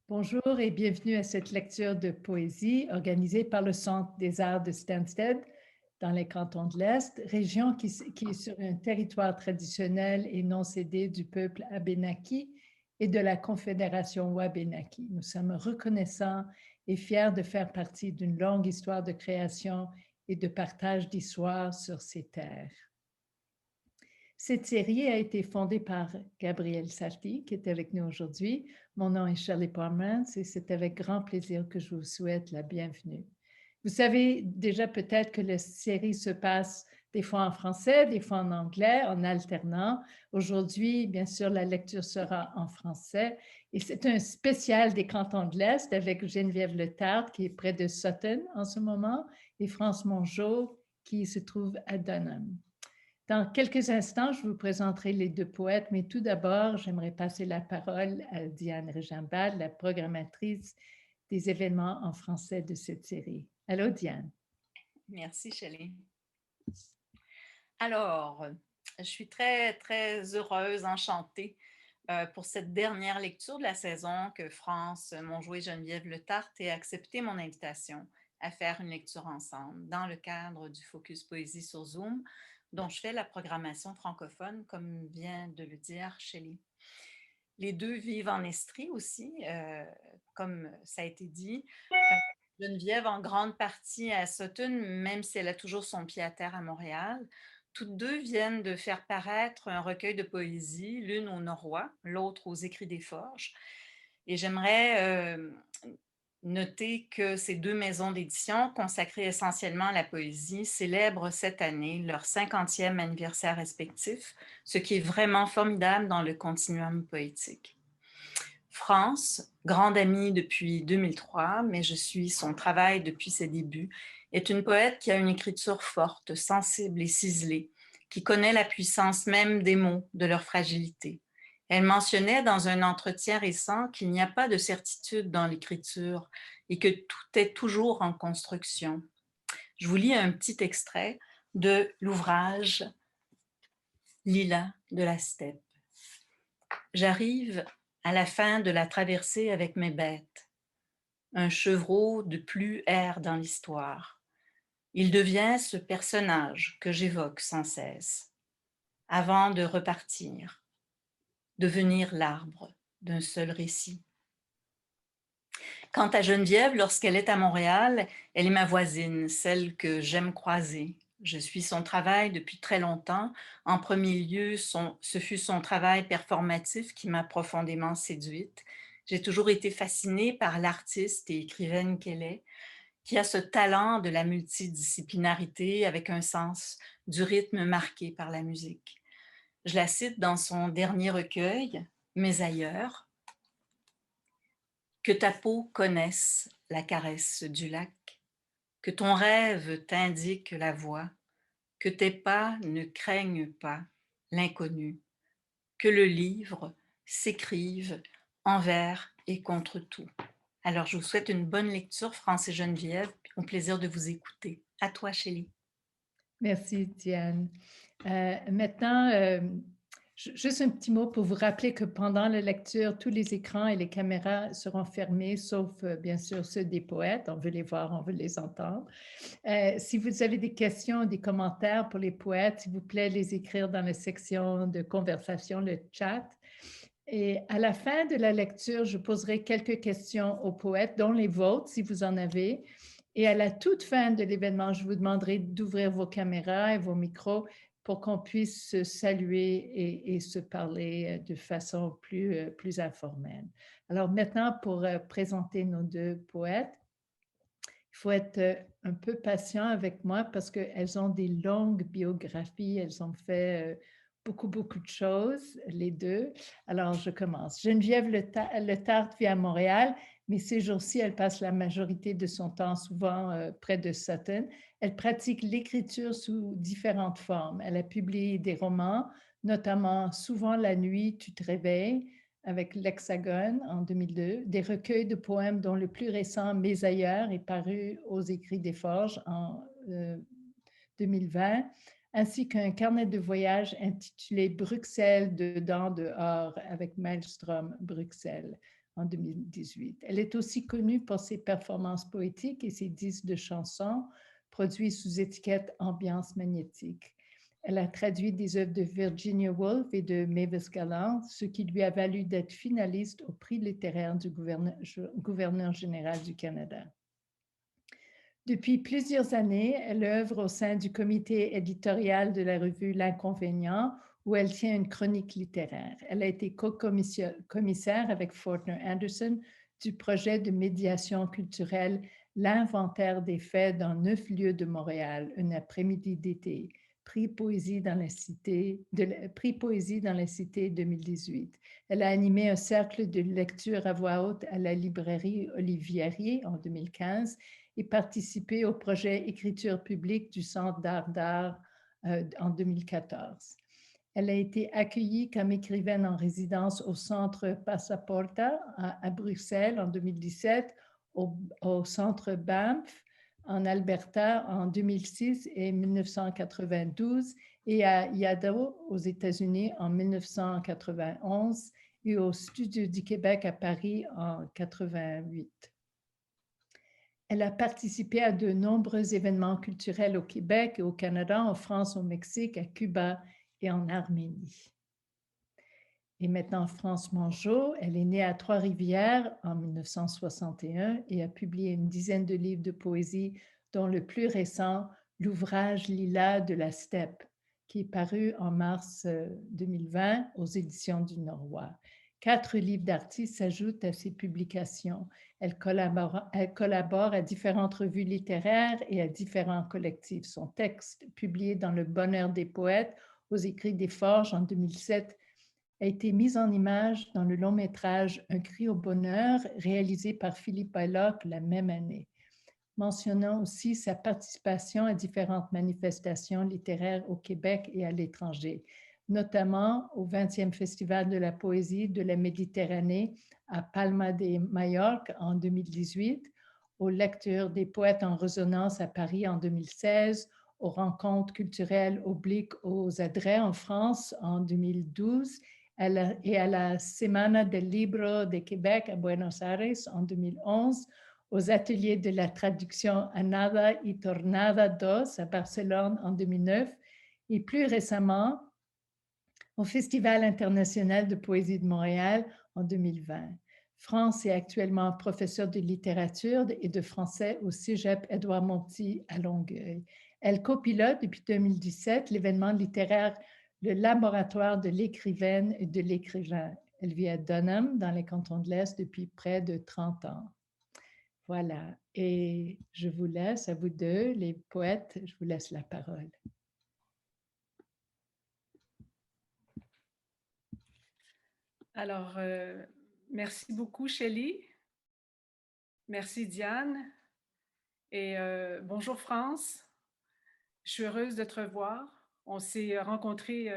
Bonjour et bienvenue à cette lecture de poésie organisée par le Centre des arts de Stansted dans les cantons de l'Est, région qui est sur un territoire traditionnel et non cédé du peuple Abénaki et de la Confédération Wabénaki. Nous sommes reconnaissants et fiers de faire partie d'une longue histoire de création et de partage d'histoire sur ces terres. Cette série a été fondée par Gabriel Sarti, qui est avec nous aujourd'hui. Mon nom est Shirley Pomerantz et c'est avec grand plaisir que je vous souhaite la bienvenue. Vous savez déjà peut-être que la série se passe des fois en français, des fois en anglais, en alternant. Aujourd'hui, bien sûr, la lecture sera en français et c'est un spécial des cantons de l'Est avec Geneviève Letarte qui est près de Sutton en ce moment et France Mongeau qui se trouve à Dunham. Dans quelques instants, je vous présenterai les deux poètes, mais tout d'abord, j'aimerais passer la parole à Diane Regimbald, la programmatrice des événements en français de cette série. Allô, Diane. Merci, Shelley. Alors, je suis très, très heureuse, enchantée pour cette dernière lecture de la saison que France Mongeau et Geneviève Letarte aient accepté mon invitation à faire une lecture ensemble dans le cadre du Focus Poésie sur Zoom, dont je fais la programmation francophone, comme vient de le dire Shelley. Les deux vivent en Estrie aussi, comme ça a été dit. Geneviève en grande partie à Sutton, même si elle a toujours son pied à terre à Montréal. Toutes deux viennent de faire paraître un recueil de poésie, l'une au Norrois, l'autre aux Écrits des Forges. Et j'aimerais noter que ces deux maisons d'édition, consacrées essentiellement à la poésie, célèbrent cette année leur 50e anniversaire respectif, ce qui est vraiment formidable dans le continuum poétique. France, grande amie depuis 2003, mais je suis son travail depuis ses débuts, est une poète qui a une écriture forte, sensible et ciselée, qui connaît la puissance même des mots, de leur fragilité. Elle mentionnait dans un entretien récent qu'il n'y a pas de certitude dans l'écriture et que tout est toujours en construction. Je vous lis un petit extrait de l'ouvrage Lilas de la steppe. J'arrive à la fin de la traversée avec mes bêtes. Un chevreau de plus erre dans l'histoire. Il devient ce personnage que j'évoque sans cesse, avant de repartir, devenir l'arbre d'un seul récit. Quant à Geneviève, lorsqu'elle est à Montréal, elle est ma voisine, celle que j'aime croiser. Je suis son travail depuis très longtemps. En premier lieu, ce fut son travail performatif qui m'a profondément séduite. J'ai toujours été fascinée par l'artiste et écrivaine qu'elle est, qui a ce talent de la multidisciplinarité avec un sens du rythme marqué par la musique. Je la cite dans son dernier recueil, Mais ailleurs, que ta peau connaisse la caresse du lac, que ton rêve t'indique la voie, que tes pas ne craignent pas l'inconnu, que le livre s'écrive envers et contre tout. Alors, je vous souhaite une bonne lecture, France et Geneviève. Au plaisir de vous écouter. À toi, Chélie. Merci, Diane. Maintenant, juste un petit mot pour vous rappeler que pendant la lecture, tous les écrans et les caméras seront fermés, sauf bien sûr ceux des poètes. On veut les voir, on veut les entendre. Si vous avez des questions, des commentaires pour les poètes, s'il vous plaît, les écrire dans la section de conversation, le chat. Et à la fin de la lecture, je poserai quelques questions aux poètes, dont les vôtres, si vous en avez. Et à la toute fin de l'événement, je vous demanderai d'ouvrir vos caméras et vos micros pour qu'on puisse se saluer et se parler de façon plus informelle. Alors maintenant, pour présenter nos deux poètes, il faut être un peu patient avec moi parce qu'elles ont des longues biographies, elles ont fait beaucoup, beaucoup de choses, les deux. Alors, je commence. Geneviève Letarte vit à Montréal, mais ces jours-ci, elle passe la majorité de son temps souvent près de Sutton. Elle pratique l'écriture sous différentes formes. Elle a publié des romans, notamment Souvent la nuit, tu te réveilles, avec l'Hexagone en 2002, des recueils de poèmes dont le plus récent, Mes ailleurs, est paru aux Écrits des Forges en 2020, ainsi qu'un carnet de voyage intitulé Bruxelles dedans dehors avec Maelstrom Bruxelles en 2018. Elle est aussi connue pour ses performances poétiques et ses disques de chansons produits sous étiquette Ambiance magnétique. Elle a traduit des œuvres de Virginia Woolf et de Mavis Gallant, ce qui lui a valu d'être finaliste au prix littéraire du gouverneur général du Canada. Depuis plusieurs années, elle œuvre au sein du comité éditorial de la revue L'Inconvénient, où elle tient une chronique littéraire. Elle a été co-commissaire avec Fortner Anderson du projet de médiation culturelle L'Inventaire des faits dans 9 lieux de Montréal, un après-midi d'été, prix Poésie dans la Cité 2018. Elle a animé un cercle de lecture à voix haute à la librairie Olivieri en 2015 et participé au projet Écriture publique du Centre d'art en 2014. Elle a été accueillie comme écrivaine en résidence au Centre Passaporta à Bruxelles en 2017, au Centre Banff en Alberta en 2006 et 1992 et à Idaho aux États-Unis en 1991 et au Studio du Québec à Paris en 1988. Elle a participé à de nombreux événements culturels au Québec et au Canada, en France, au Mexique, à Cuba et en Arménie. Et maintenant, France Mongeau, elle est née à Trois-Rivières en 1961 et a publié une dizaine de livres de poésie, dont le plus récent, l'ouvrage Lilas de la steppe, qui est paru en mars 2020 aux éditions du Norrois. 4 livres d'artistes s'ajoutent à ses publications. Elle collabore à différentes revues littéraires et à différents collectifs. Son texte, publié dans Le Bonheur des poètes aux Écrits des Forges en 2007, a été mis en image dans le long-métrage Un cri au bonheur, réalisé par Philippe Aylock la même année, mentionnant aussi sa participation à différentes manifestations littéraires au Québec et à l'étranger, notamment au 20e Festival de la poésie de la Méditerranée à Palma de Majorque en 2018, aux Lectures des poètes en résonance à Paris en 2016, aux Rencontres culturelles obliques aux Adrets en France en 2012 et à la Semana del Libro de Québec à Buenos Aires en 2011, aux ateliers de la traduction Anada y Tornada dos à Barcelone en 2009 et plus récemment au Festival international de poésie de Montréal en 2020. France est actuellement professeure de littérature et de français au Cégep Édouard-Montpetit à Longueuil. Elle copilote depuis 2017 l'événement littéraire Le Laboratoire de l'écrivaine et de l'écrivain. Elle vit à Dunham, dans les cantons de l'Est, depuis près de 30 ans. Voilà, et je vous laisse, à vous deux, les poètes, je vous laisse la parole. Alors, merci beaucoup, Shelley. Merci, Diane. Et bonjour, France. Je suis heureuse de te revoir. On s'est rencontrés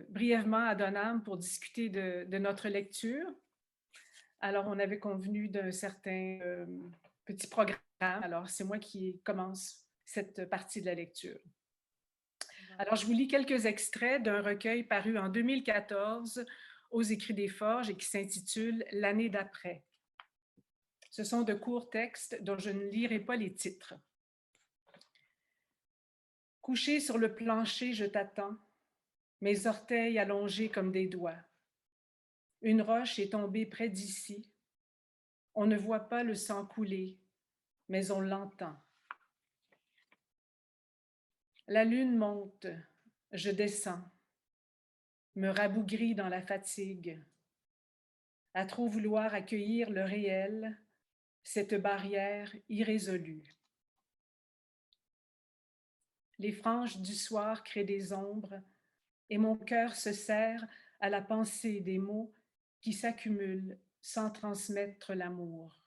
brièvement à Dunham pour discuter de notre lecture. Alors, on avait convenu d'un certain petit programme. Alors, c'est moi qui commence cette partie de la lecture. Alors, je vous lis quelques extraits d'un recueil paru en 2014 aux Écrits des Forges et qui s'intitule « L'année d'après ». Ce sont de courts textes dont je ne lirai pas les titres. Couché sur le plancher, je t'attends, mes orteils allongés comme des doigts. Une roche est tombée près d'ici. On ne voit pas le sang couler, mais on l'entend. La lune monte, je descends, me rabougris dans la fatigue, à trop vouloir accueillir le réel, cette barrière irrésolue. Les franges du soir créent des ombres et mon cœur se serre à la pensée des mots qui s'accumulent sans transmettre l'amour.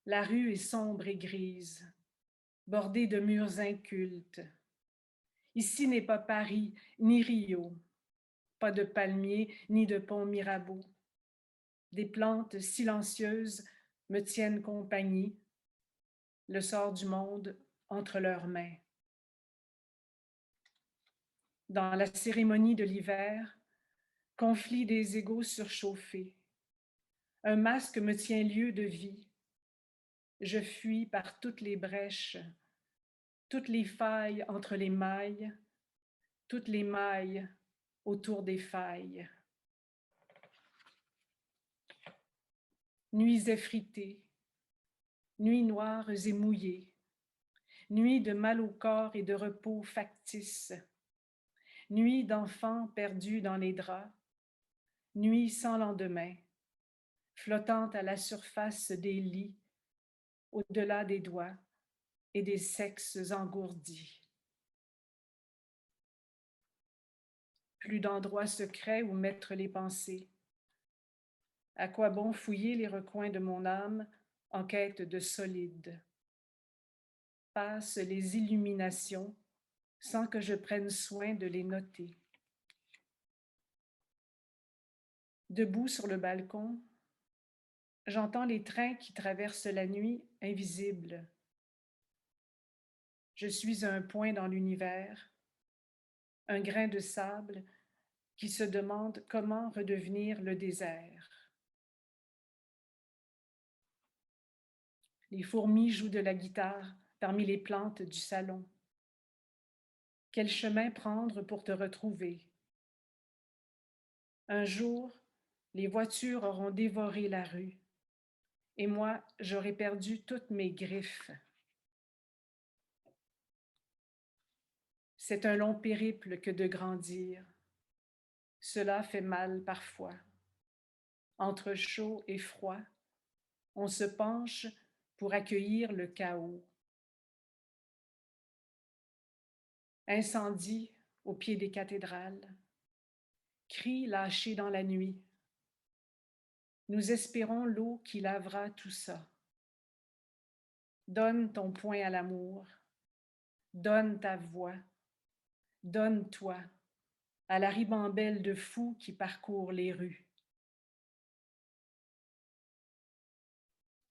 La rue est sombre et grise, bordée de murs incultes. Ici n'est pas Paris ni Rio, pas de palmiers ni de pont Mirabeau. Des plantes silencieuses me tiennent compagnie, le sort du monde entre leurs mains. Dans la cérémonie de l'hiver, conflit des égos surchauffés. Un masque me tient lieu de vie. Je fuis par toutes les brèches, toutes les failles entre les mailles, toutes les mailles autour des failles. Nuits effritées, nuits noires et mouillées, nuits de mal au corps et de repos factice, nuits d'enfants perdus dans les draps, nuits sans lendemain, flottant à la surface des lits, au-delà des doigts et des sexes engourdis. Plus d'endroits secrets où mettre les pensées. À quoi bon fouiller les recoins de mon âme en quête de solide? Passent les illuminations sans que je prenne soin de les noter. Debout sur le balcon, j'entends les trains qui traversent la nuit invisible. Je suis un point dans l'univers, un grain de sable qui se demande comment redevenir le désert. Les fourmis jouent de la guitare parmi les plantes du salon. Quel chemin prendre pour te retrouver? Un jour, les voitures auront dévoré la rue et moi, j'aurai perdu toutes mes griffes. C'est un long périple que de grandir. Cela fait mal parfois. Entre chaud et froid, on se penche pour accueillir le chaos. Incendie au pied des cathédrales, cris lâchés dans la nuit. Nous espérons l'eau qui lavera tout ça. Donne ton poing à l'amour, donne ta voix, donne-toi à la ribambelle de fous qui parcourent les rues.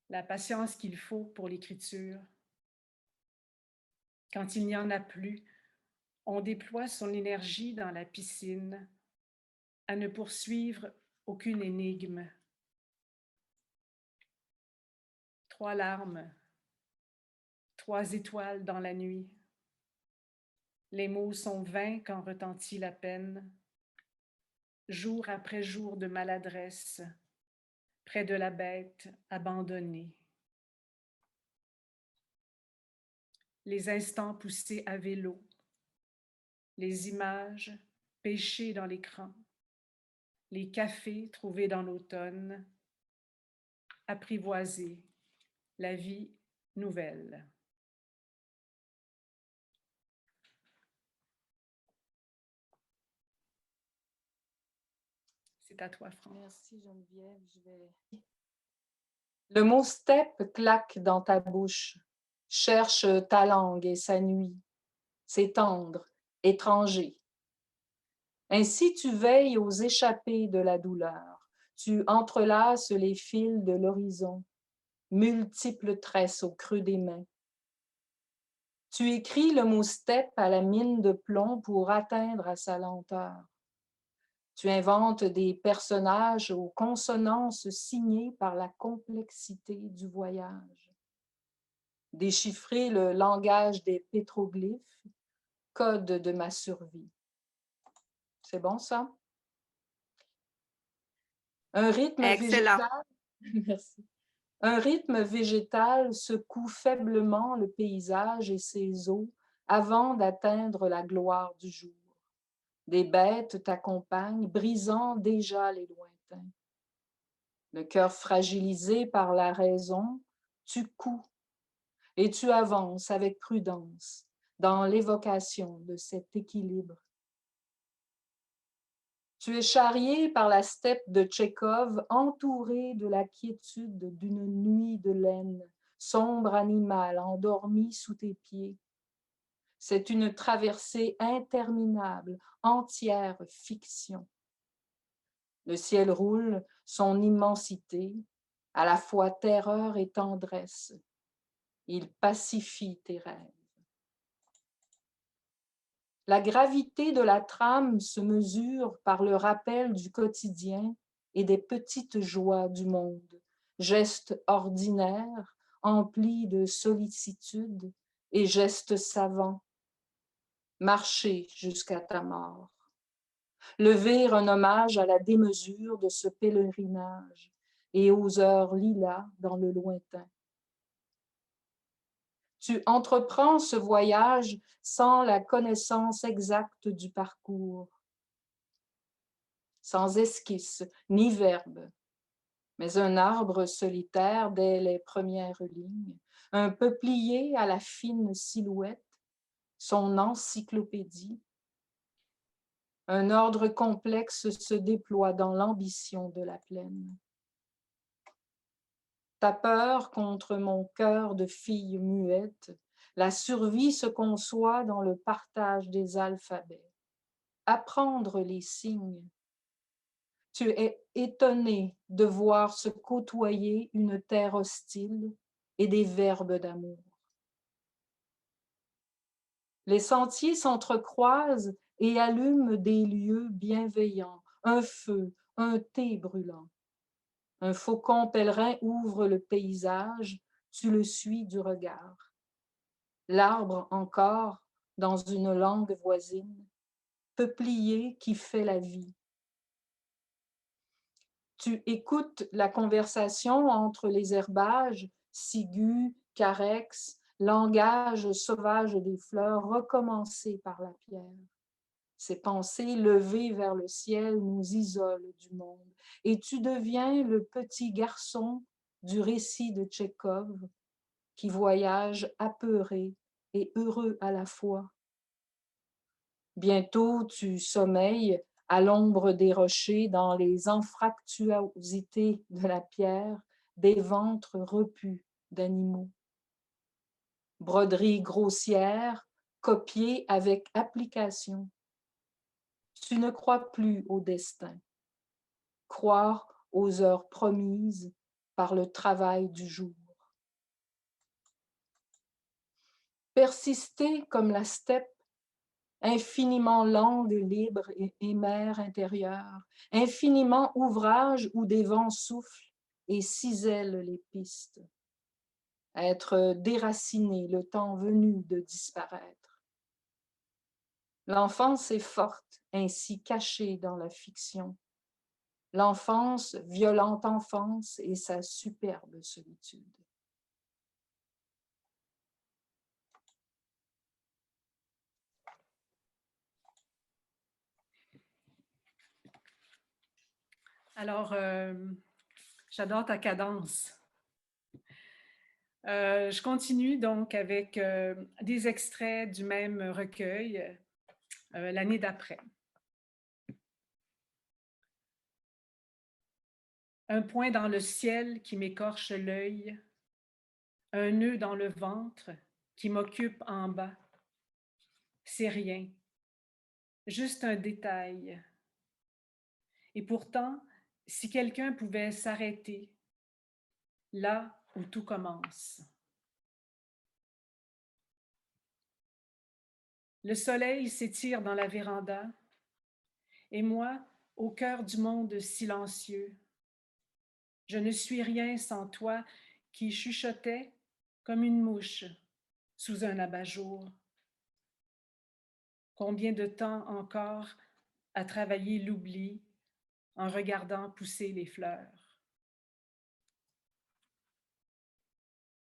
La patience qu'il faut pour l'écriture. Quand il n'y en a plus, on déploie son énergie dans la piscine à ne poursuivre aucune énigme. 3 larmes, 3 étoiles dans la nuit. Les mots sont vains quand retentit la peine. Jour après jour de maladresse, près de la bête abandonnée. Les instants poussés à vélo, les images pêchées dans l'écran, les cafés trouvés dans l'automne, apprivoiser la vie nouvelle. C'est à toi, France. Merci Geneviève. Le mot steppe claque dans ta bouche, cherche ta langue et sa nuit. C'est tendre, étranger. Ainsi tu veilles aux échappées de la douleur. Tu entrelaces les fils de l'horizon, multiples tresses au creux des mains. Tu écris le mot steppe à la mine de plomb pour atteindre à sa lenteur. Tu inventes des personnages aux consonances signées par la complexité du voyage. Déchiffrer le langage des pétroglyphes, code de ma survie. C'est bon ça? Un rythme Excellent. végétal. Merci. Un rythme végétal secoue faiblement le paysage et ses eaux avant d'atteindre la gloire du jour. Des bêtes t'accompagnent, brisant déjà les lointains. Le cœur fragilisé par la raison, tu couds et tu avances avec prudence dans l'évocation de cet équilibre. Tu es charrié par la steppe de Tchekhov, entouré de la quiétude d'une nuit de laine, sombre animal endormi sous tes pieds. C'est une traversée interminable, entière fiction. Le ciel roule son immensité, à la fois terreur et tendresse. Il pacifie tes rêves. La gravité de la trame se mesure par le rappel du quotidien et des petites joies du monde, gestes ordinaires, emplis de sollicitude et gestes savants. Marcher jusqu'à ta mort. Lever un hommage à la démesure de ce pèlerinage et aux heures lilas dans le lointain. Tu entreprends ce voyage sans la connaissance exacte du parcours, sans esquisse ni verbe, mais un arbre solitaire dès les premières lignes, un peuplier à la fine silhouette, son encyclopédie. Un ordre complexe se déploie dans l'ambition de la plaine. Ta peur contre mon cœur de fille muette, la survie se conçoit dans le partage des alphabets. Apprendre les signes. Tu es étonné de voir se côtoyer une terre hostile et des verbes d'amour. Les sentiers s'entrecroisent et allument des lieux bienveillants, un feu, un thé brûlant. Un faucon pèlerin ouvre le paysage, tu le suis du regard. L'arbre encore, dans une langue voisine, peuplier qui fait la vie. Tu écoutes la conversation entre les herbages, ciguës, carex, langage sauvage des fleurs recommencé par la pierre. Ces pensées levées vers le ciel nous isolent du monde et tu deviens le petit garçon du récit de Tchekhov qui voyage apeuré et heureux à la fois. Bientôt tu sommeilles à l'ombre des rochers dans les anfractuosités de la pierre des ventres repus d'animaux. Broderie grossière, copiée avec application. Tu ne crois plus au destin. Croire aux heures promises par le travail du jour. Persister comme la steppe, infiniment langue libre et mer intérieure, infiniment ouvrage où des vents soufflent et cisèlent les pistes. Être déraciné le temps venu de disparaître. L'enfance est forte, ainsi cachée dans la fiction. L'enfance, violente enfance et sa superbe solitude. Alors, j'adore ta cadence. Je continue donc avec des extraits du même recueil l'année d'après. Un point dans le ciel qui m'écorche l'œil, un nœud dans le ventre qui m'occupe en bas. C'est rien, juste un détail. Et pourtant, si quelqu'un pouvait s'arrêter, là où tout commence. Le soleil s'étire dans la véranda, et moi, au cœur du monde silencieux, je ne suis rien sans toi qui chuchotais comme une mouche sous un abat-jour. Combien de temps encore à travailler l'oubli en regardant pousser les fleurs?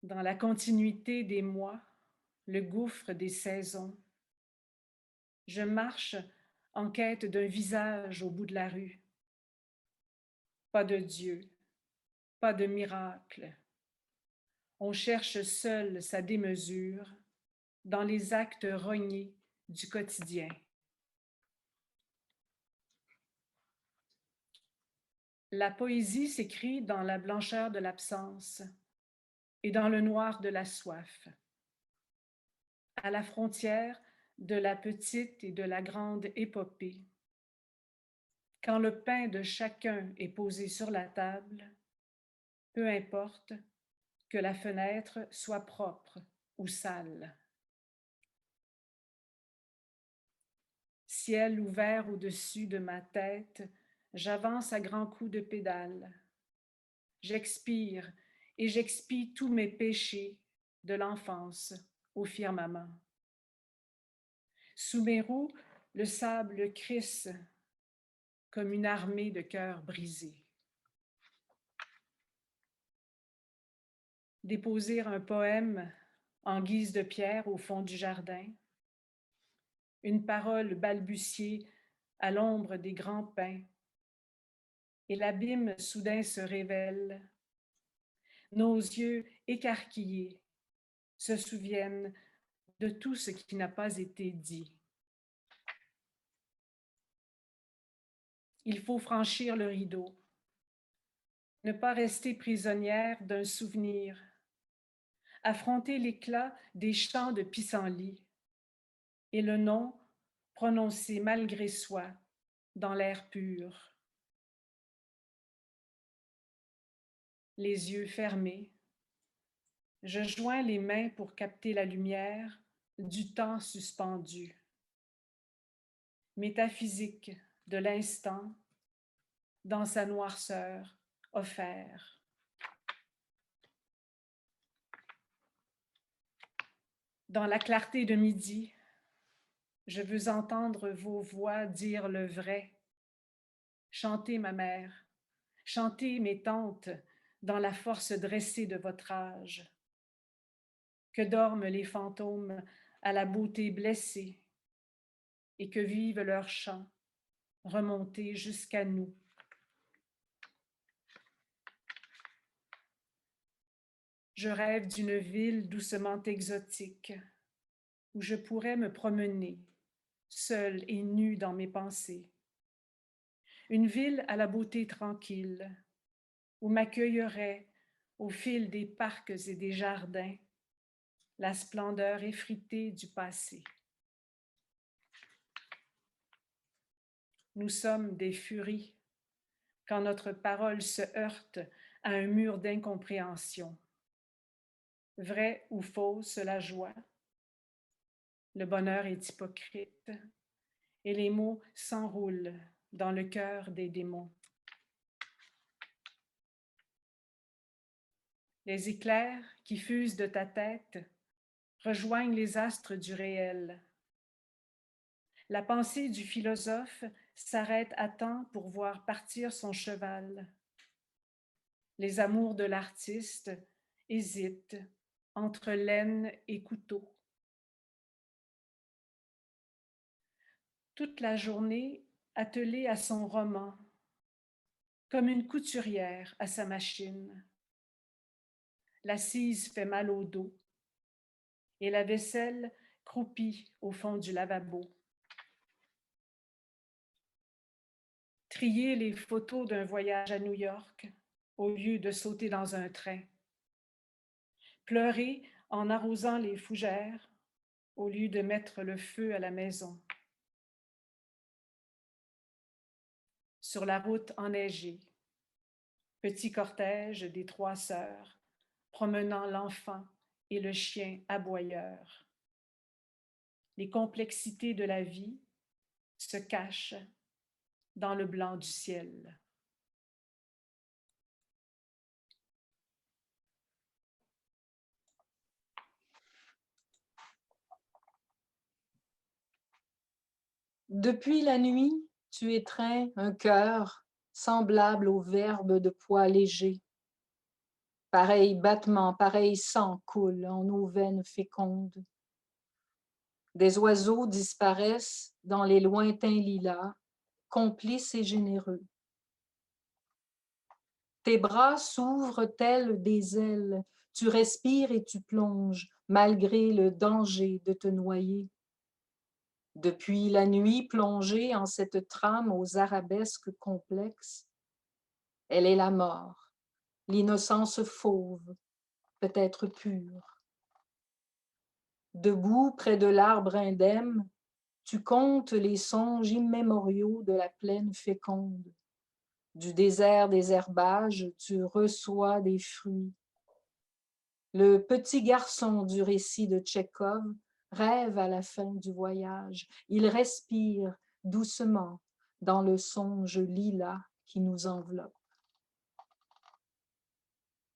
Dans la continuité des mois, le gouffre des saisons, je marche en quête d'un visage au bout de la rue. Pas de Dieu, pas de miracle. On cherche seul sa démesure dans les actes rognés du quotidien. La poésie s'écrit dans la blancheur de l'absence et dans le noir de la soif, à la frontière de la petite et de la grande épopée. Quand le pain de chacun est posé sur la table, peu importe que la fenêtre soit propre ou sale. ciel ouvert au-dessus de ma tête, j'avance à grands coups de pédale. J'expire et j'expie tous mes péchés de l'enfance au firmament. Sous mes roues, le sable crisse comme une armée de cœurs brisés. Déposer un poème en guise de pierre au fond du jardin, une parole balbutiée à l'ombre des grands pins, et l'abîme soudain se révèle. Nos yeux écarquillés se souviennent de tout ce qui n'a pas été dit. Il faut franchir le rideau, ne pas rester prisonnière d'un souvenir, affronter l'éclat des chants de pissenlit et le nom prononcé malgré soi dans l'air pur. Les yeux fermés, je joins les mains pour capter la lumière du temps suspendu. Métaphysique de l'instant dans sa noirceur offert. Dans la clarté de midi, je veux entendre vos voix dire le vrai. Chantez ma mère, chantez mes tantes dans la force dressée de votre âge. Que dorment les fantômes à la beauté blessée et que vivent leurs chants remontés jusqu'à nous. Je rêve d'une ville doucement exotique où je pourrais me promener, seule et nue dans mes pensées. Une ville à la beauté tranquille où m'accueillerait au fil des parcs et des jardins la splendeur effritée du passé. Nous sommes des furies quand notre parole se heurte à un mur d'incompréhension. Vraie ou fausse la joie, le bonheur est hypocrite et les mots s'enroulent dans le cœur des démons. Les éclairs qui fusent de ta tête rejoignent les astres du réel. La pensée du philosophe s'arrête à temps pour voir partir son cheval. Les amours de l'artiste hésitent entre laine et couteau. Toute la journée attelée à son roman, comme une couturière à sa machine. L'assise fait mal au dos et la vaisselle croupit au fond du lavabo. Trier les photos d'un voyage à New York au lieu de sauter dans un train. Pleurer en arrosant les fougères au lieu de mettre le feu à la maison. Sur la route enneigée, petit cortège des 3 sœurs, promenant l'enfant et le chien aboyeur. Les complexités de la vie se cachent dans le blanc du ciel. Depuis la nuit, tu étreins un cœur semblable au verbe de poids léger. Pareil battement, pareil sang coule en nos veines fécondes. Des oiseaux disparaissent dans les lointains lilas, complices et généreux. Tes bras s'ouvrent tels des ailes, tu respires et tu plonges, malgré le danger de te noyer. Depuis la nuit plongée en cette trame aux arabesques complexes, elle est la mort, l'innocence fauve, peut-être pure. Debout près de l'arbre indemne, tu comptes les songes immémoriaux de la plaine féconde. Du désert des herbages, tu reçois des fruits. Le petit garçon du récit de Tchekhov rêve à la fin du voyage. Il respire doucement dans le songe lilas qui nous enveloppe.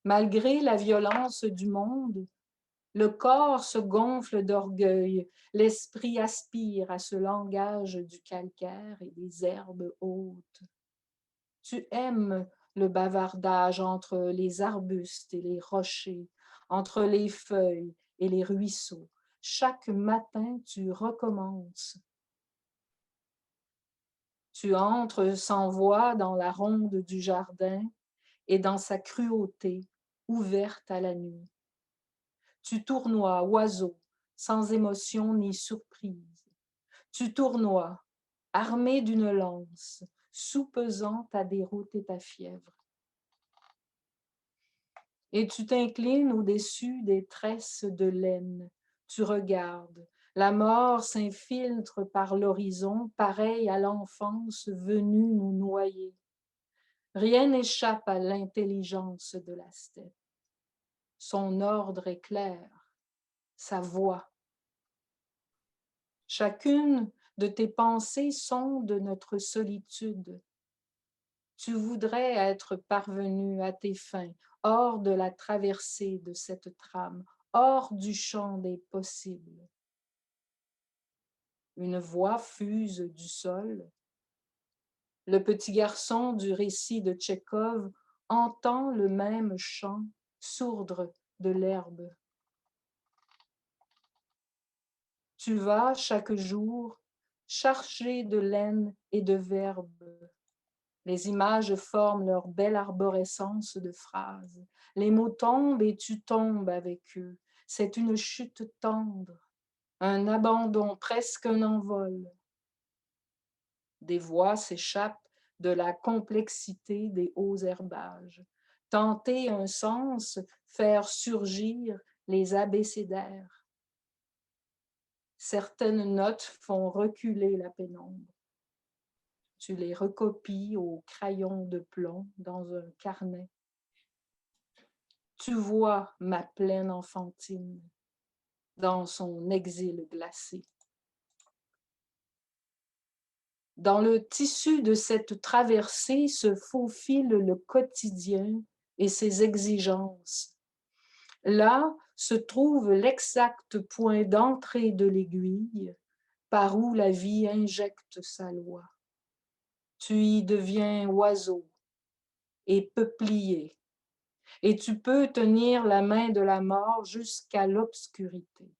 Malgré la violence du monde, le corps se gonfle d'orgueil, l'esprit aspire à ce langage du calcaire et des herbes hautes. Tu aimes le bavardage entre les arbustes et les rochers, entre les feuilles et les ruisseaux. Chaque matin, tu recommences. Tu entres sans voix dans la ronde du jardin et dans sa cruauté, ouverte à la nuit. Tu tournoies, oiseau, sans émotion ni surprise. Tu tournoies, armé d'une lance, soupesant ta déroute et ta fièvre. Et tu t'inclines au-dessus des tresses de laine. Tu regardes. La mort s'infiltre par l'horizon, pareil à l'enfance venue nous noyer. Rien n'échappe à l'intelligence de la steppe. Son ordre est clair, sa voix. Chacune de tes pensées sonde notre solitude. Tu voudrais être parvenu à tes fins, hors de la traversée de cette trame, hors du champ des possibles. Une voix fuse du sol. Le petit garçon du récit de Tchekhov entend le même chant sourdre de l'herbe. Tu vas chaque jour chargé de laine et de verbes. Les images forment leur belle arborescence de phrases. Les mots tombent et tu tombes avec eux. C'est une chute tendre, un abandon, presque un envol. Des voix s'échappent de la complexité des hauts herbages. Tenter un sens, faire surgir les abécédaires. Certaines notes font reculer la pénombre. Tu les recopies au crayon de plomb dans un carnet. Tu vois ma plaine enfantine dans son exil glacé. Dans le tissu de cette traversée se faufile le quotidien et ses exigences. Là se trouve l'exact point d'entrée de l'aiguille par où la vie injecte sa loi. Tu y deviens oiseau et peuplier, et tu peux tenir la main de la mort jusqu'à l'obscurité.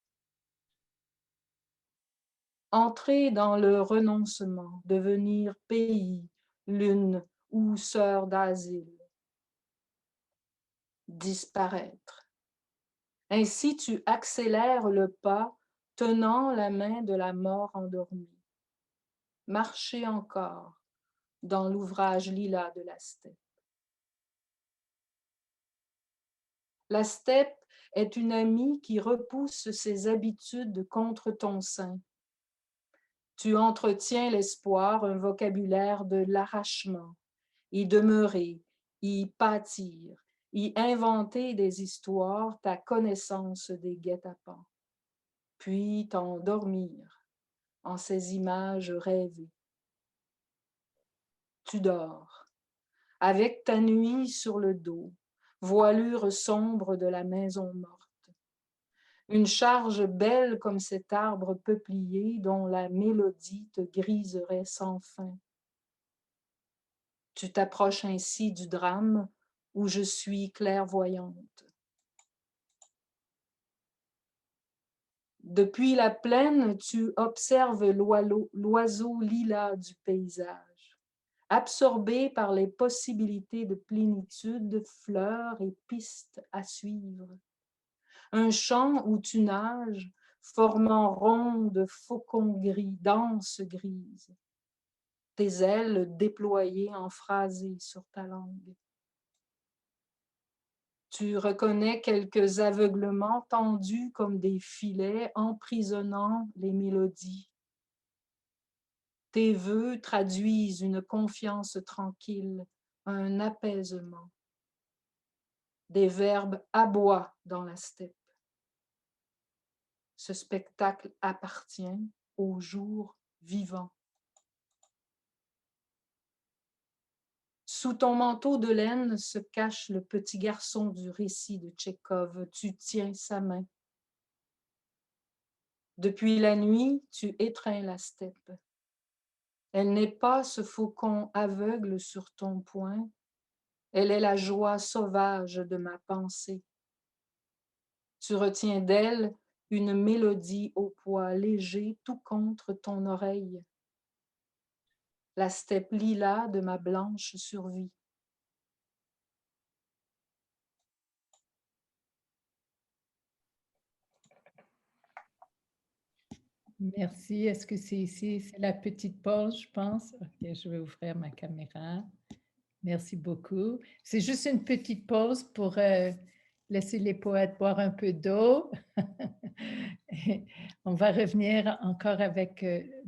Entrer dans le renoncement, devenir pays, lune ou sœur d'asile. Disparaître. Ainsi tu accélères le pas, tenant la main de la mort endormie. Marcher encore dans l'ouvrage lilas de la steppe. La steppe est une amie qui repousse ses habitudes contre ton sein. Tu entretiens l'espoir, un vocabulaire de l'arrachement, y demeurer, y pâtir, y inventer des histoires, ta connaissance des guet-apens, puis t'endormir en ces images rêvées. Tu dors, avec ta nuit sur le dos, voilure sombre de la maison morte. Une charge belle comme cet arbre peuplier dont la mélodie te griserait sans fin. Tu t'approches ainsi du drame où je suis clairvoyante. Depuis la plaine, tu observes l'oiseau lilas du paysage, absorbé par les possibilités de plénitude, fleurs et pistes à suivre. Un champ où tu nages, formant rondes faucons gris, denses grises. Tes ailes déployées en phrasé sur ta langue. Tu reconnais quelques aveuglements tendus comme des filets emprisonnant les mélodies. Tes vœux traduisent une confiance tranquille, un apaisement. Des verbes aboient dans la steppe. Ce spectacle appartient au jour vivant. Sous ton manteau de laine se cache le petit garçon du récit de Tchekhov. Tu tiens sa main. Depuis la nuit, tu étreins la steppe. Elle n'est pas ce faucon aveugle sur ton poing. Elle est la joie sauvage de ma pensée. Tu retiens d'elle une mélodie au poids léger tout contre ton oreille. La steppe lilas de ma blanche survie. Merci. Est-ce que c'est ici? C'est la petite pause, je pense. OK, je vais ouvrir ma caméra. Merci beaucoup. C'est juste une petite pause pour laisser les poètes boire un peu d'eau. On va revenir encore avec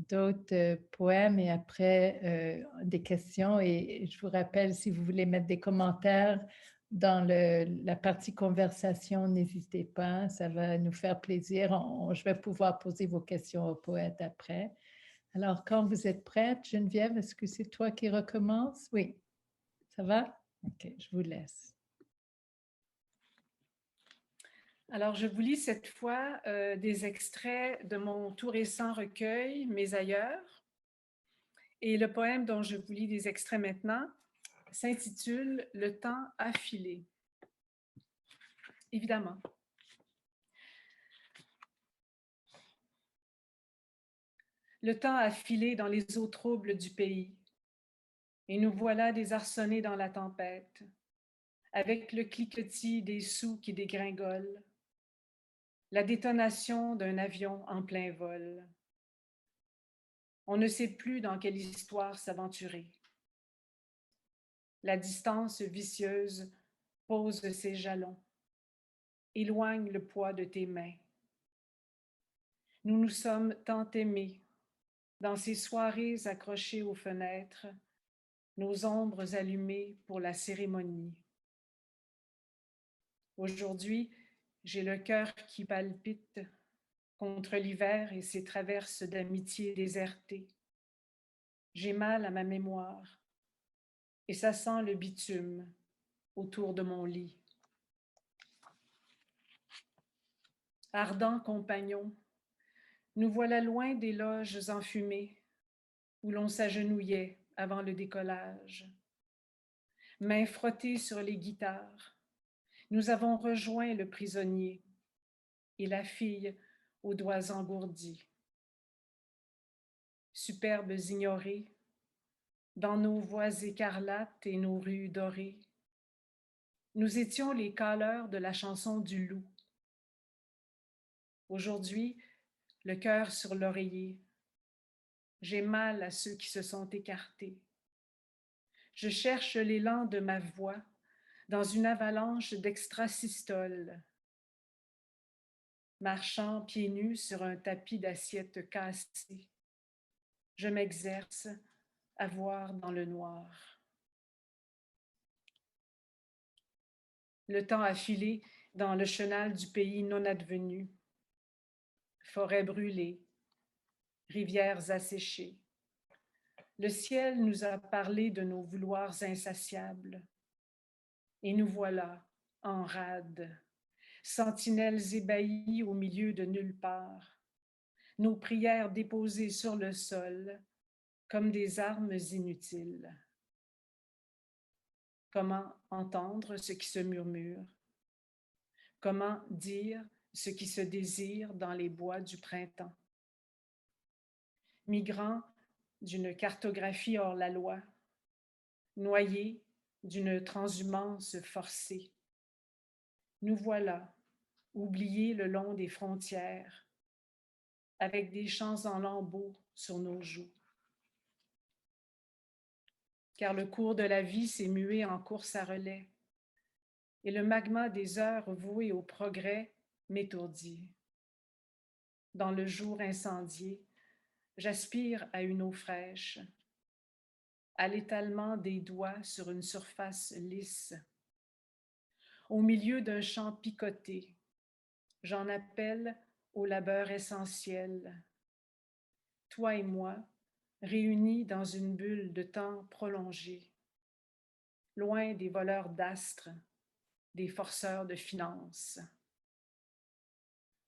d'autres poèmes et après des questions. Et je vous rappelle, si vous voulez mettre des commentaires dans la partie conversation, n'hésitez pas, ça va nous faire plaisir. Je vais pouvoir poser vos questions aux poètes après. Alors, quand vous êtes prête, Geneviève, est-ce que c'est toi qui recommence? Oui. Ça va? OK, je vous laisse. Alors, je vous lis cette fois des extraits de mon tout récent recueil, Mes ailleurs. Et le poème dont je vous lis des extraits maintenant s'intitule « Le temps a filé ». Évidemment. Le temps a filé dans les eaux troubles du pays, et nous voilà désarçonnés dans la tempête, avec le cliquetis des sous qui dégringolent, la détonation d'un avion en plein vol. On ne sait plus dans quelle histoire s'aventurer. La distance vicieuse pose ses jalons, éloigne le poids de tes mains. Nous nous sommes tant aimés, dans ces soirées accrochées aux fenêtres, nos ombres allumées pour la cérémonie. Aujourd'hui, j'ai le cœur qui palpite contre l'hiver et ses traverses d'amitié désertées. J'ai mal à ma mémoire et ça sent le bitume autour de mon lit. Ardents compagnons, nous voilà loin des loges enfumées où l'on s'agenouillait avant le décollage. Mains frottées sur les guitares, nous avons rejoint le prisonnier et la fille aux doigts engourdis. Superbes ignorés, dans nos voies écarlates et nos rues dorées, nous étions les caleurs de la chanson du loup. Aujourd'hui, le cœur sur l'oreiller, j'ai mal à ceux qui se sont écartés. Je cherche l'élan de ma voix dans une avalanche d'extrasystoles, marchant pieds nus sur un tapis d'assiettes cassées. Je m'exerce à voir dans le noir. Le temps a filé dans le chenal du pays non advenu. Forêts brûlées, rivières asséchées. Le ciel nous a parlé de nos vouloirs insatiables. Et nous voilà, en rade, sentinelles ébahies au milieu de nulle part, nos prières déposées sur le sol comme des armes inutiles. Comment entendre ce qui se murmure? Comment dire ce qui se désire dans les bois du printemps? Migrants d'une cartographie hors la loi, noyés d'une transhumance forcée. Nous voilà, oubliés le long des frontières, avec des chants en lambeaux sur nos joues. Car le cours de la vie s'est mué en course à relais, et le magma des heures vouées au progrès m'étourdit. Dans le jour incendié, j'aspire à une eau fraîche, à l'étalement des doigts sur une surface lisse. Au milieu d'un champ picoté, j'en appelle au labeur essentiel. Toi et moi, réunis dans une bulle de temps prolongée, loin des voleurs d'astres, des forceurs de finances.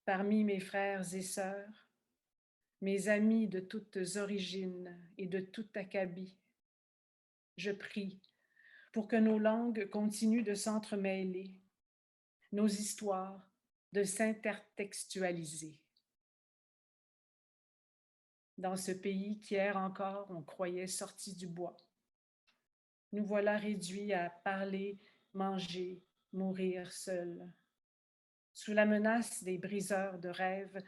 Parmi mes frères et sœurs, mes amis de toutes origines et de tout acabit, je prie pour que nos langues continuent de s'entremêler, nos histoires de s'intertextualiser. Dans ce pays qu'hier encore on croyait sorti du bois, nous voilà réduits à parler, manger, mourir seuls. Sous la menace des briseurs de rêves,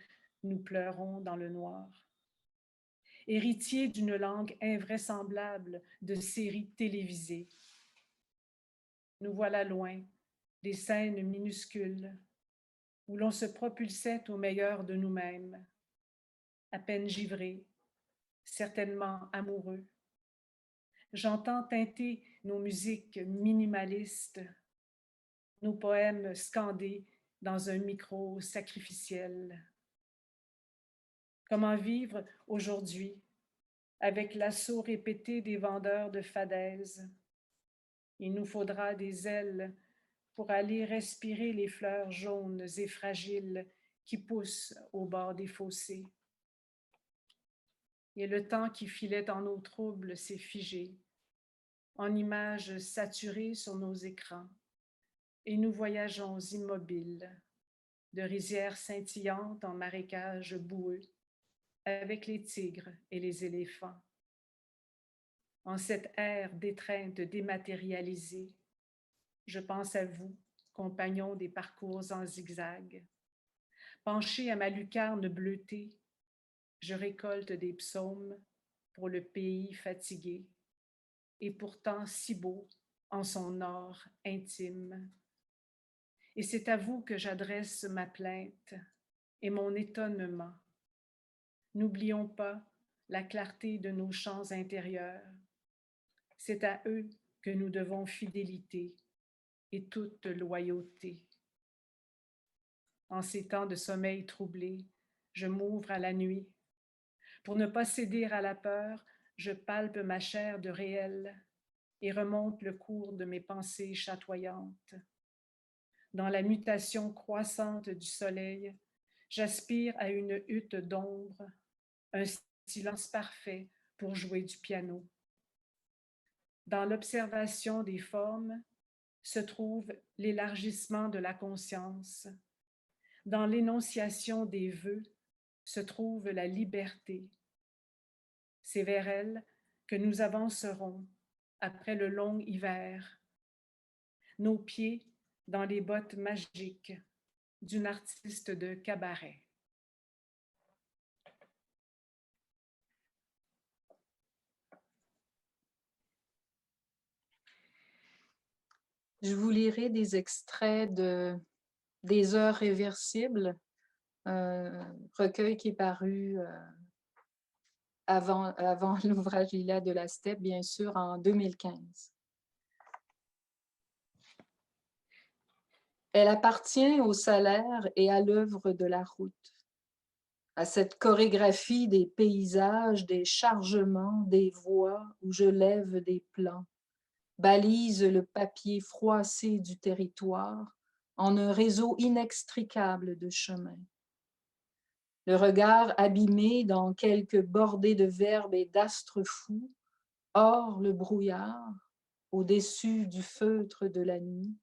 nous pleurons dans le noir. Héritiers d'une langue invraisemblable de séries télévisées, nous voilà loin des scènes minuscules où l'on se propulsait au meilleur de nous-mêmes, à peine givrés, certainement amoureux. J'entends teinter nos musiques minimalistes, nos poèmes scandés dans un micro sacrificiel. Comment vivre aujourd'hui avec l'assaut répété des vendeurs de fadaises? Il nous faudra des ailes pour aller respirer les fleurs jaunes et fragiles qui poussent au bord des fossés. Et le temps qui filait en eau trouble s'est figé, en images saturées sur nos écrans, et nous voyageons immobiles, de rizières scintillantes en marécages boueux, avec les tigres et les éléphants. En cette ère d'étreinte dématérialisée, je pense à vous, compagnons des parcours en zigzag. Penché à ma lucarne bleutée, je récolte des psaumes pour le pays fatigué, et pourtant si beau en son or intime. Et c'est à vous que j'adresse ma plainte et mon étonnement. N'oublions pas la clarté de nos chants intérieurs. C'est à eux que nous devons fidélité et toute loyauté. En ces temps de sommeil troublé, je m'ouvre à la nuit. Pour ne pas céder à la peur, je palpe ma chair de réel et remonte le cours de mes pensées chatoyantes. Dans la mutation croissante du soleil, j'aspire à une hutte d'ombre, un silence parfait pour jouer du piano. Dans l'observation des formes se trouve l'élargissement de la conscience. Dans l'énonciation des vœux se trouve la liberté. C'est vers elle que nous avancerons après le long hiver, nos pieds dans les bottes magiques d'une artiste de cabaret. Je vous lirai des extraits des Heures réversibles, un recueil qui est paru avant l'ouvrage Lila de la Steppe, bien sûr, en 2015. Elle appartient au salaire et à l'œuvre de la route, à cette chorégraphie des paysages, des chargements, des voies où je lève des plans, balise le papier froissé du territoire en un réseau inextricable de chemins. Le regard abîmé dans quelques bordées de verbes et d'astres fous, hors le brouillard, au-dessus du feutre de la nuit.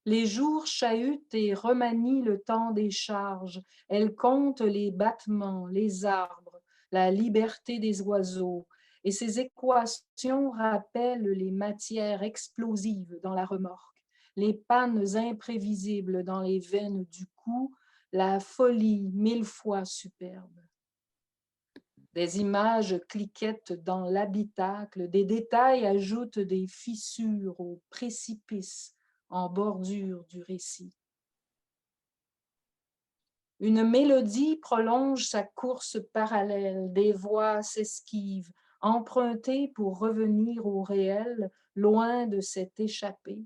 Les jours chahutent et remanient le temps des charges. Elle compte les battements, les arbres, la liberté des oiseaux. Et ces équations rappellent les matières explosives dans la remorque, les pannes imprévisibles dans les veines du cou, la folie 1000 fois superbe. Des images cliquettent dans l'habitacle, des détails ajoutent des fissures au précipice en bordure du récit. Une mélodie prolonge sa course parallèle, des voix s'esquivent, empruntées pour revenir au réel, loin de cette échappée.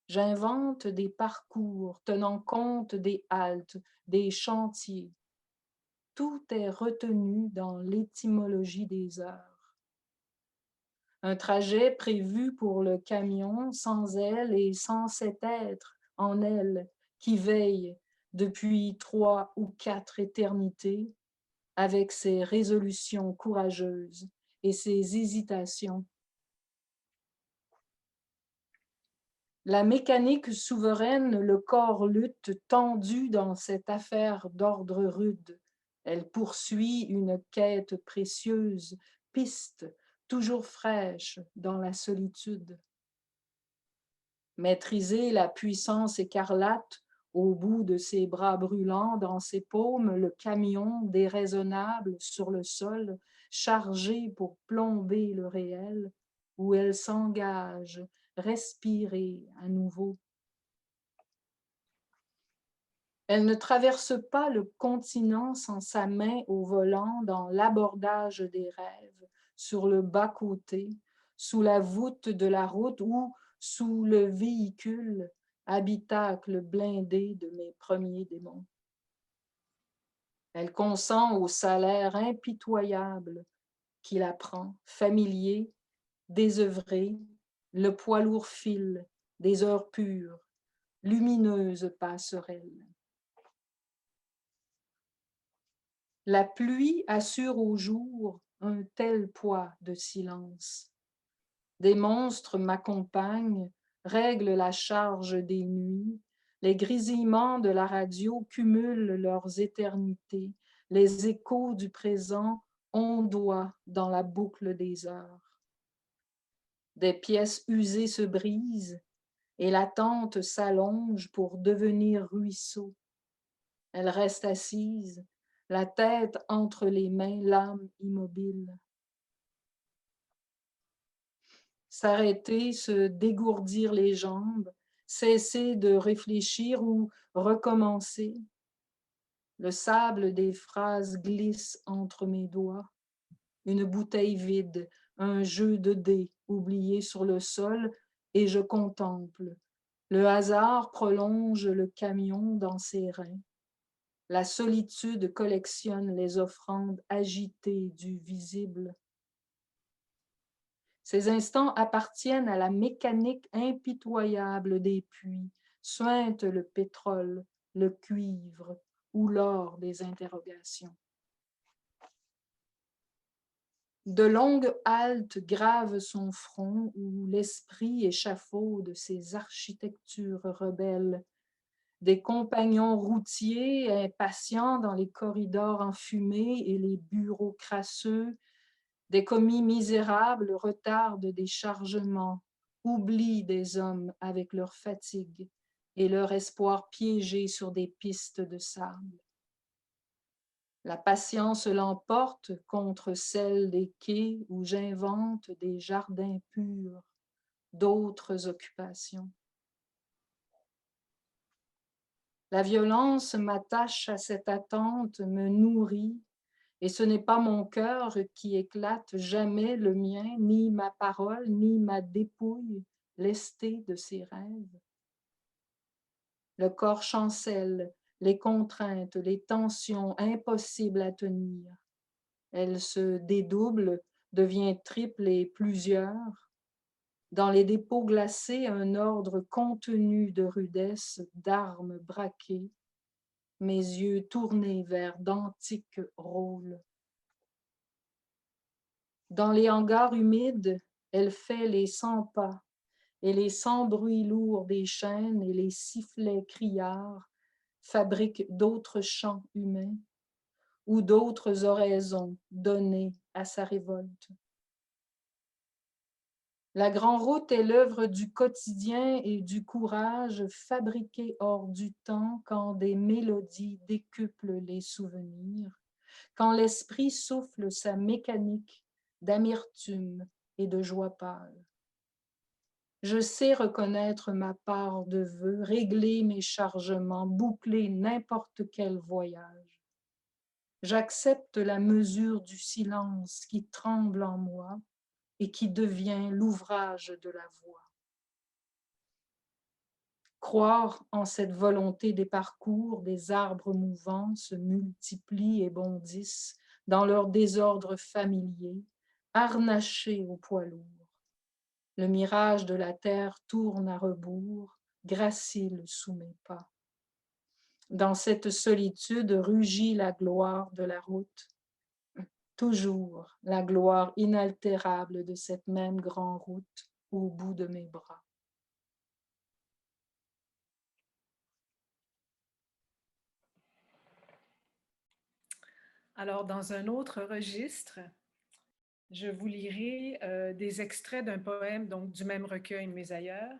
J'invente des parcours tenant compte des haltes, des chantiers. Tout est retenu dans l'étymologie des heures. un trajet prévu pour le camion sans elle et sans cet être en elle qui veille depuis 3 ou 4 éternités avec ses résolutions courageuses et ses hésitations. La mécanique souveraine, le corps lutte tendu dans cette affaire d'ordre rude. Elle poursuit une quête précieuse, piste toujours fraîche dans la solitude. Maîtriser la puissance écarlate au bout de ses bras brûlants, dans ses paumes, le camion déraisonnable sur le sol, chargé pour plomber le réel, où elle s'engage, respirer à nouveau. Elle ne traverse pas le continent sans sa main au volant dans l'abordage des rêves, sur le bas-côté, sous la voûte de la route ou sous le véhicule, habitacle blindé de mes premiers démons. Elle consent au salaire impitoyable qui la prend, familier, désœuvré, le poids lourd fil des heures pures, lumineuse passerelle. La pluie assure au jour un tel poids de silence. Des monstres m'accompagnent, règlent la charge des nuits. Les grésillements de la radio cumulent leurs éternités. Les échos du présent ondoient dans la boucle des heures. Des pièces usées se brisent et l'attente s'allonge pour devenir ruisseau. Elle reste assise, la tête entre les mains, l'âme immobile. S'arrêter, se dégourdir les jambes, cesser de réfléchir ou recommencer. Le sable des phrases glisse entre mes doigts. Une bouteille vide, un jeu de dés oublié sur le sol, et je contemple. Le hasard prolonge le camion dans ses reins. La solitude collectionne les offrandes agitées du visible. Ces instants appartiennent à la mécanique impitoyable des puits, suinte le pétrole, le cuivre ou l'or des interrogations. De longues haltes gravent son front où l'esprit échafaude ses architectures rebelles. Des compagnons routiers impatients dans les corridors enfumés et les bureaux crasseux, des commis misérables retardent des chargements, oublient des hommes avec leur fatigue et leur espoir piégé sur des pistes de sable. La patience l'emporte contre celle des quais où j'invente des jardins purs, d'autres occupations. La violence m'attache à cette attente, me nourrit, et ce n'est pas mon cœur qui éclate, jamais le mien, ni ma parole, ni ma dépouille, lestée de ses rêves. Le corps chancelle, les contraintes, les tensions impossibles à tenir. Elle se dédouble, devient triple et plusieurs. Dans les dépôts glacés, un ordre contenu de rudesse, d'armes braquées, mes yeux tournés vers d'antiques rôles. Dans les hangars humides, elle fait les 100 pas, et les 100 bruits lourds des chaînes et les sifflets criards fabriquent d'autres chants humains ou d'autres oraisons données à sa révolte. La grande route est l'œuvre du quotidien et du courage fabriqué hors du temps quand des mélodies décuplent les souvenirs, quand l'esprit souffle sa mécanique d'amertume et de joie pâle. Je sais reconnaître ma part de vœux, régler mes chargements, boucler n'importe quel voyage. J'accepte la mesure du silence qui tremble en moi et qui devient l'ouvrage de la voix. Croire en cette volonté des parcours, des arbres mouvants se multiplient et bondissent dans leur désordre familier, harnachés au poids lourd. Le mirage de la terre tourne à rebours, gracile sous mes pas. Dans cette solitude rugit la gloire de la route, toujours la gloire inaltérable de cette même grande route au bout de mes bras. Alors, dans un autre registre, je vous lirai des extraits d'un poème donc, du même recueil Mes ailleurs.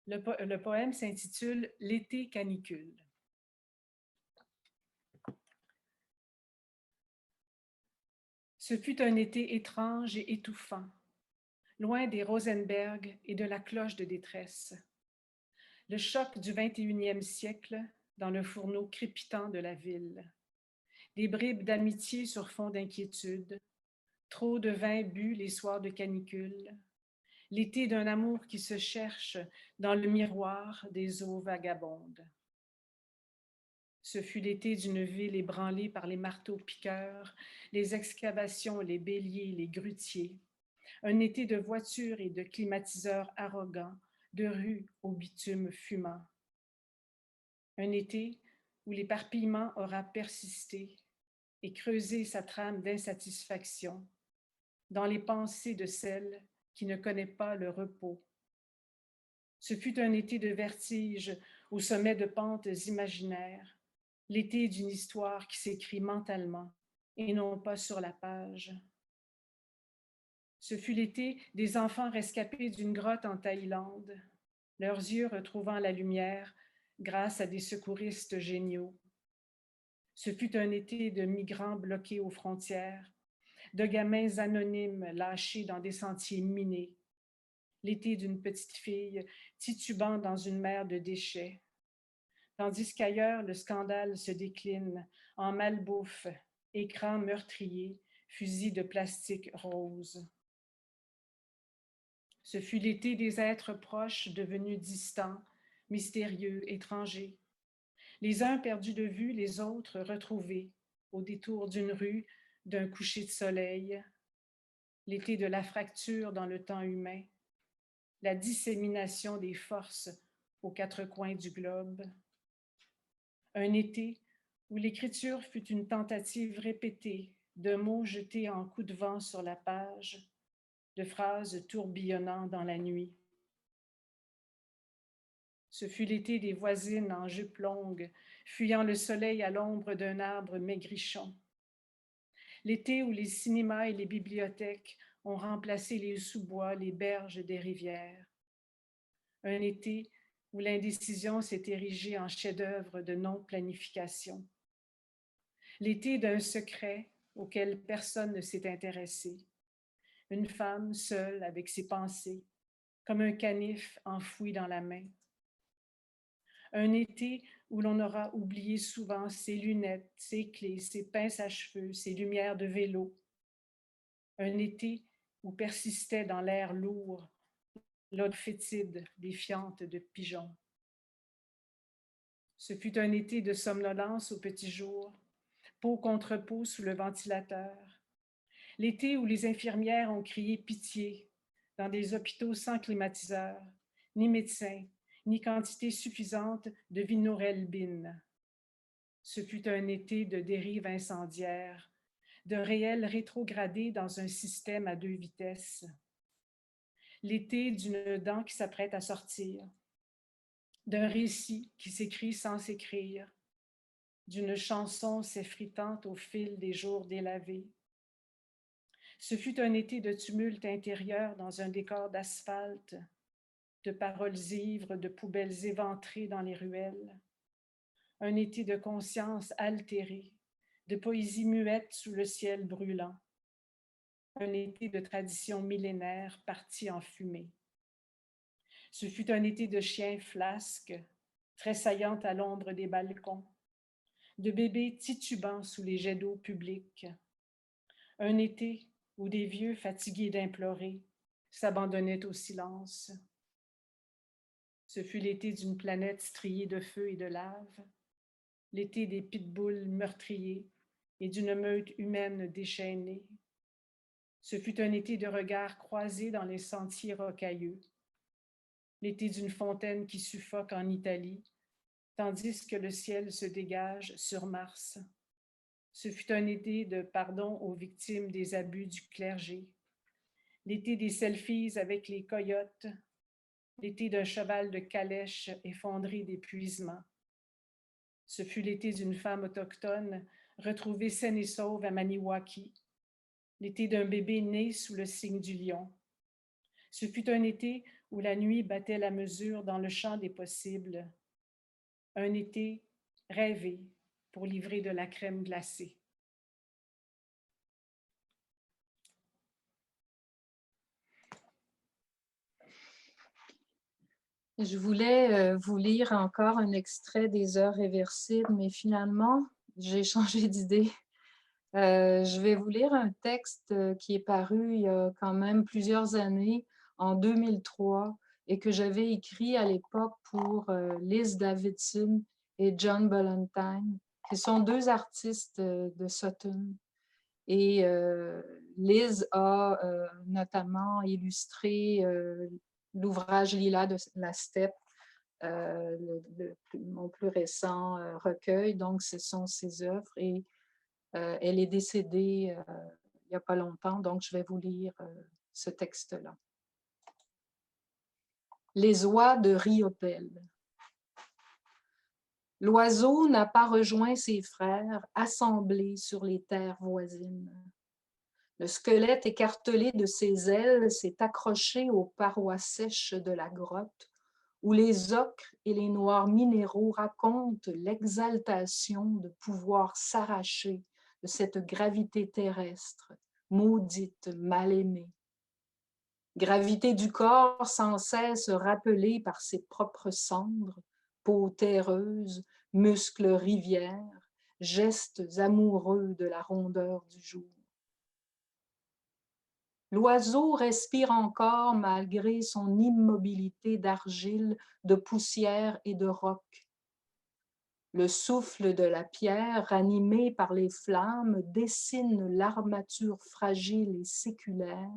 Le poème s'intitule « L'été canicule ». Ce fut un été étrange et étouffant, loin des Rosenberg et de la cloche de détresse. Le choc du 21e siècle dans le fourneau crépitant de la ville. Des bribes d'amitié sur fond d'inquiétude, trop de vin bu les soirs de canicule, l'été d'un amour qui se cherche dans le miroir des eaux vagabondes. Ce fut l'été d'une ville ébranlée par les marteaux-piqueurs, les excavations, les béliers, les grutiers. Un été de voitures et de climatiseurs arrogants, de rues au bitume fumant. Un été où l'éparpillement aura persisté et creusé sa trame d'insatisfaction dans les pensées de celle qui ne connaît pas le repos. Ce fut un été de vertige au sommet de pentes imaginaires, l'été d'une histoire qui s'écrit mentalement et non pas sur la page. Ce fut l'été des enfants rescapés d'une grotte en Thaïlande, leurs yeux retrouvant la lumière grâce à des secouristes géniaux. Ce fut un été de migrants bloqués aux frontières, de gamins anonymes lâchés dans des sentiers minés, l'été d'une petite fille titubant dans une mer de déchets, tandis qu'ailleurs le scandale se décline en malbouffe, écran meurtrier, fusil de plastique rose. Ce fut l'été des êtres proches devenus distants, mystérieux, étrangers. Les uns perdus de vue, les autres retrouvés, au détour d'une rue, d'un coucher de soleil. L'été de la fracture dans le temps humain, la dissémination des forces aux quatre coins du globe. Un été où l'écriture fut une tentative répétée de mots jetés en coups de vent sur la page, de phrases tourbillonnant dans la nuit. Ce fut l'été des voisines en jupe longue, fuyant le soleil à l'ombre d'un arbre maigrichon. L'été où les cinémas et les bibliothèques ont remplacé les sous-bois, les berges des rivières. Un été où l'indécision s'est érigée en chef-d'œuvre de non-planification. L'été d'un secret auquel personne ne s'est intéressé. Une femme seule avec ses pensées, comme un canif enfoui dans la main. Un été où l'on aura oublié souvent ses lunettes, ses clés, ses pinces à cheveux, ses lumières de vélo. Un été où persistait dans l'air lourd l'odeur fétide des fientes de pigeons. Ce fut un été de somnolence au petit jour, peau contre peau sous le ventilateur. L'été où les infirmières ont crié pitié dans des hôpitaux sans climatiseur, ni médecins, ni quantité suffisante de vinorelbine. Ce fut un été de dérive incendiaire, de réel rétrogradé dans un système à 2 vitesses. L'été d'une dent qui s'apprête à sortir, d'un récit qui s'écrit sans s'écrire, d'une chanson s'effritant au fil des jours délavés. Ce fut un été de tumulte intérieur dans un décor d'asphalte, de paroles ivres, de poubelles éventrées dans les ruelles. Un été de conscience altérée, de poésie muette sous le ciel brûlant. Un été de tradition millénaire partie en fumée. Ce fut un été de chiens flasques, tressaillant à l'ombre des balcons, de bébés titubant sous les jets d'eau publics. Un été où des vieux fatigués d'implorer s'abandonnaient au silence. Ce fut l'été d'une planète striée de feu et de lave, l'été des pitbulls meurtriers et d'une meute humaine déchaînée. Ce fut un été de regards croisés dans les sentiers rocailleux, l'été d'une fontaine qui suffoque en Italie, tandis que le ciel se dégage sur Mars. Ce fut un été de pardon aux victimes des abus du clergé, l'été des selfies avec les coyotes, l'été d'un cheval de calèche effondré d'épuisement. Ce fut l'été d'une femme autochtone retrouvée saine et sauve à Maniwaki, l'été d'un bébé né sous le signe du lion. Ce fut un été où la nuit battait la mesure dans le champ des possibles, un été rêvé pour livrer de la crème glacée. Je voulais vous lire encore un extrait des Heures réversibles, mais finalement, j'ai changé d'idée. Je vais vous lire un texte qui est paru il y a quand même plusieurs années, en 2003, et que j'avais écrit à l'époque pour Liz Davidson et John Ballantyne, qui sont deux artistes de Sutton. Et Liz a notamment illustré l'ouvrage Lila de la Steppe, mon plus récent recueil. Donc, ce sont ses œuvres. Et elle est décédée il n'y a pas longtemps, donc je vais vous lire ce texte-là. Les oies de Riopelle. L'oiseau n'a pas rejoint ses frères assemblés sur les terres voisines. Le squelette écartelé de ses ailes s'est accroché aux parois sèches de la grotte, où les ocres et les noirs minéraux racontent l'exaltation de pouvoir s'arracher de cette gravité terrestre, maudite, mal aimée. Gravité du corps sans cesse rappelée par ses propres cendres, peau terreuse, muscles rivières, gestes amoureux de la rondeur du jour. L'oiseau respire encore malgré son immobilité d'argile, de poussière et de roc. Le souffle de la pierre, ranimé par les flammes, dessine l'armature fragile et séculaire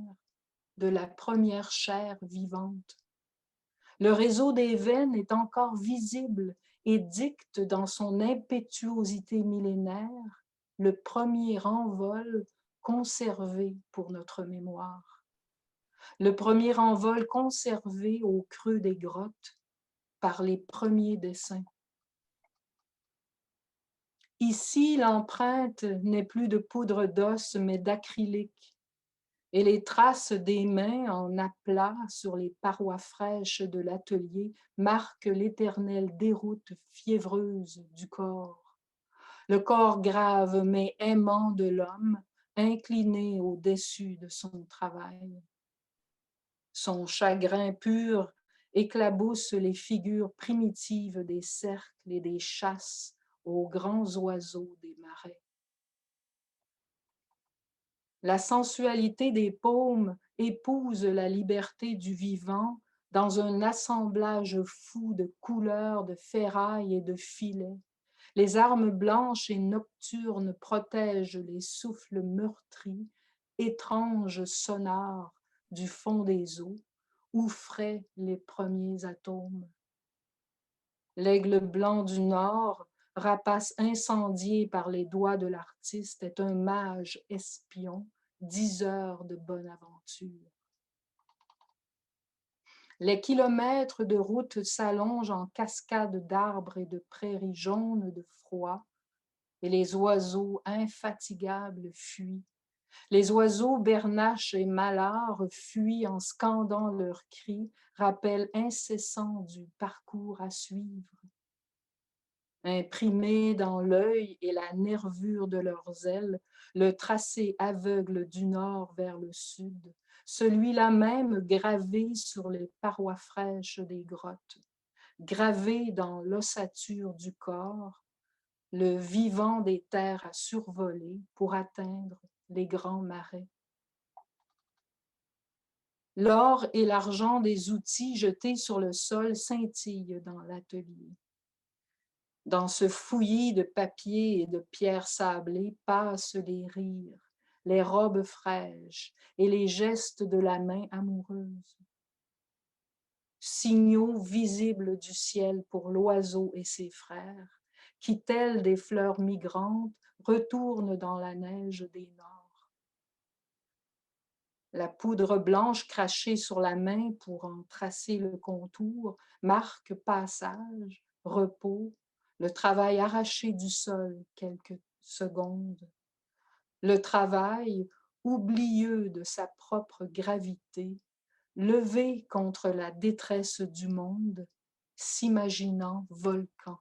de la première chair vivante. Le réseau des veines est encore visible et dicte dans son impétuosité millénaire le premier envol conservé pour notre mémoire. Le premier envol conservé au creux des grottes par les premiers dessins. Ici, l'empreinte n'est plus de poudre d'os, mais d'acrylique, et les traces des mains en aplat sur les parois fraîches de l'atelier marquent l'éternelle déroute fiévreuse du corps. Le corps grave mais aimant de l'homme, incliné au-dessus de son travail. Son chagrin pur éclabousse les figures primitives des cercles et des chasses aux grands oiseaux des marais. La sensualité des paumes épouse la liberté du vivant dans un assemblage fou de couleurs, de ferrailles et de filets. Les armes blanches et nocturnes protègent les souffles meurtris, étranges sonars du fond des eaux, où fraient les premiers atomes. L'aigle blanc du Nord, rapace incendié par les doigts de l'artiste, est un mage espion, 10 heures de bonne aventure. Les kilomètres de route s'allongent en cascades d'arbres et de prairies jaunes de froid, et les oiseaux infatigables fuient. Les oiseaux bernaches et malards fuient en scandant leurs cris, rappel incessant du parcours à suivre. Imprimé dans l'œil et la nervure de leurs ailes, le tracé aveugle du nord vers le sud, celui-là même gravé sur les parois fraîches des grottes, gravé dans l'ossature du corps, le vivant des terres à survoler pour atteindre les grands marais. L'or et l'argent des outils jetés sur le sol scintillent dans l'atelier. Dans ce fouillis de papier et de pierres sablées passent les rires, les robes fraîches et les gestes de la main amoureuse. Signaux visibles du ciel pour l'oiseau et ses frères, qui, tels des fleurs migrantes, retournent dans la neige des nords. La poudre blanche crachée sur la main pour en tracer le contour marque passage, repos, le travail arraché du sol quelques secondes. Le travail, oublieux de sa propre gravité, levé contre la détresse du monde, s'imaginant volcan.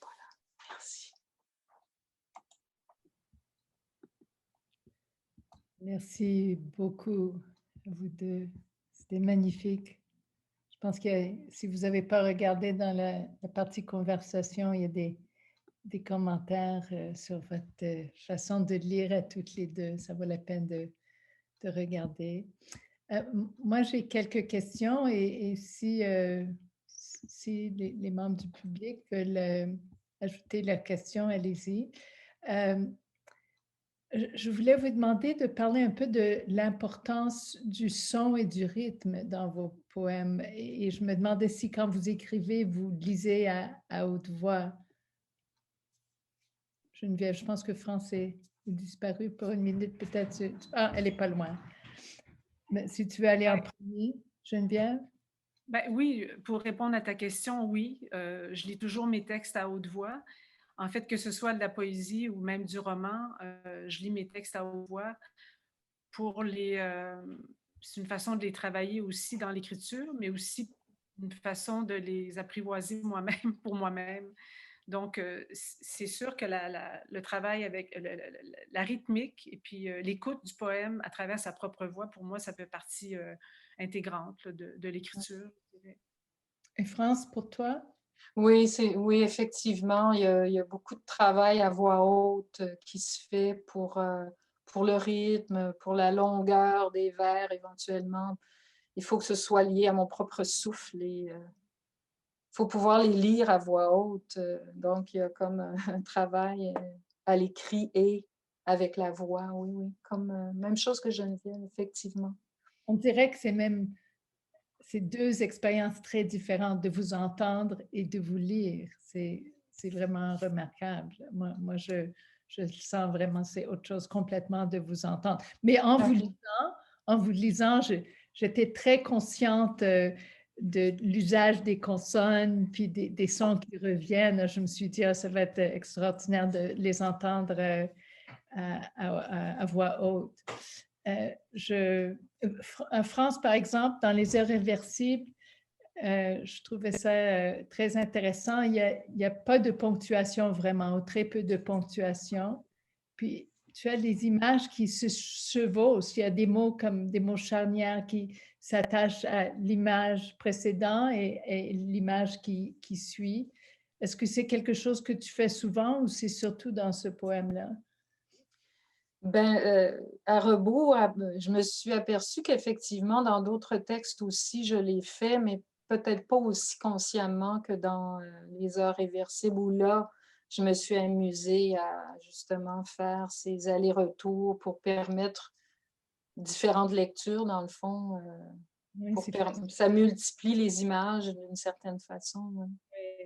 Voilà, merci. Merci beaucoup à vous deux. C'était magnifique. Je pense que si vous n'avez pas regardé dans la partie conversation, il y a des commentaires sur votre façon de lire à toutes les deux. Ça vaut la peine de regarder. Moi, j'ai quelques questions et si les membres du public veulent ajouter leurs questions, allez-y. Je voulais vous demander de parler un peu de l'importance du son et du rythme dans vos poèmes. Et je me demandais si quand vous écrivez, vous lisez à haute voix. Geneviève, je pense que France est disparue pour une minute, peut-être. Ah, elle n'est pas loin. Mais si tu veux aller en premier, Geneviève? Ben oui, pour répondre à ta question, oui, je lis toujours mes textes à haute voix. En fait, que ce soit de la poésie ou même du roman, je lis mes textes à haute voix pour c'est une façon de les travailler aussi dans l'écriture, mais aussi une façon de les apprivoiser moi-même pour moi-même. Donc, c'est sûr que le travail avec la rythmique et puis l'écoute du poème à travers sa propre voix, pour moi, ça fait partie intégrante là, de l'écriture. Et France, pour toi? Oui, oui, effectivement, il y a beaucoup de travail à voix haute qui se fait pour le rythme, pour la longueur des vers éventuellement. Il faut que ce soit lié à mon propre souffle et faut pouvoir les lire à voix haute. Donc, il y a comme un travail à l'écrit et avec la voix, oui, oui. Comme même chose que Geneviève, effectivement. On dirait que c'est deux expériences très différentes de vous entendre et de vous lire. C'est vraiment remarquable. Moi je le sens vraiment, c'est autre chose complètement de vous entendre. Mais en vous lisant, j'étais très consciente de l'usage des consonnes, puis des sons qui reviennent. Je me suis dit, ah, ça va être extraordinaire de les entendre à voix haute. En France, par exemple, dans les heures réversibles, je trouvais ça très intéressant. Il n'y a pas de ponctuation vraiment, ou très peu de ponctuation. Puis, tu as des images qui se chevauchent. Il y a des mots comme des mots charnières qui s'attachent à l'image précédente et l'image qui suit. Est-ce que c'est quelque chose que tu fais souvent ou c'est surtout dans ce poème-là? Ben, à rebours, je me suis aperçue qu'effectivement, dans d'autres textes aussi, je l'ai fait, mais peut-être pas aussi consciemment que dans les heures réversibles, où là, je me suis amusée à justement faire ces allers-retours pour permettre différentes lectures, dans le fond, Oui, ça multiplie les images d'une certaine façon. Ouais.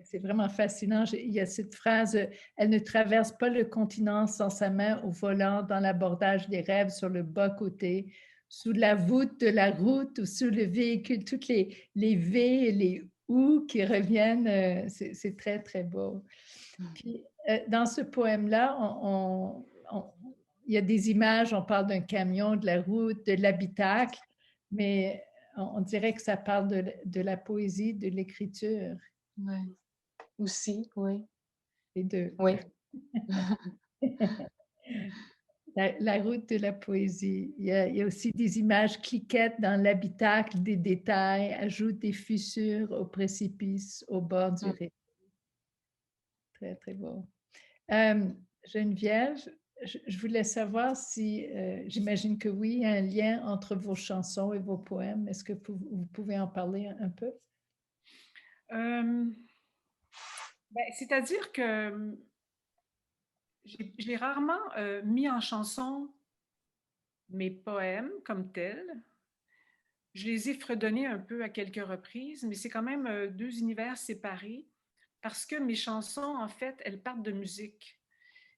c'est vraiment fascinant. Il y a cette phrase, elle ne traverse pas le continent sans sa main au volant dans l'abordage des rêves sur le bas-côté, sous la voûte de la route ou sous le véhicule, toutes les V et les OU qui reviennent, c'est très, très beau. Puis, dans ce poème-là, il y a des images, on parle d'un camion, de la route, de l'habitacle, mais on dirait que ça parle de la poésie, de l'écriture. Ouais. Aussi, oui. Les deux. Oui. La route de la poésie. Il y a aussi des images cliquettes dans l'habitacle, des détails, ajoute des fissures au précipice, au bord du récif. Très, très beau. Geneviève, je voulais savoir si, j'imagine que oui, il y a un lien entre vos chansons et vos poèmes. Est-ce que vous pouvez en parler un peu? C'est-à-dire que j'ai rarement mis en chanson mes poèmes comme tels. Je les ai fredonnés un peu à quelques reprises, mais c'est quand même deux univers séparés parce que mes chansons, en fait, elles partent de musique.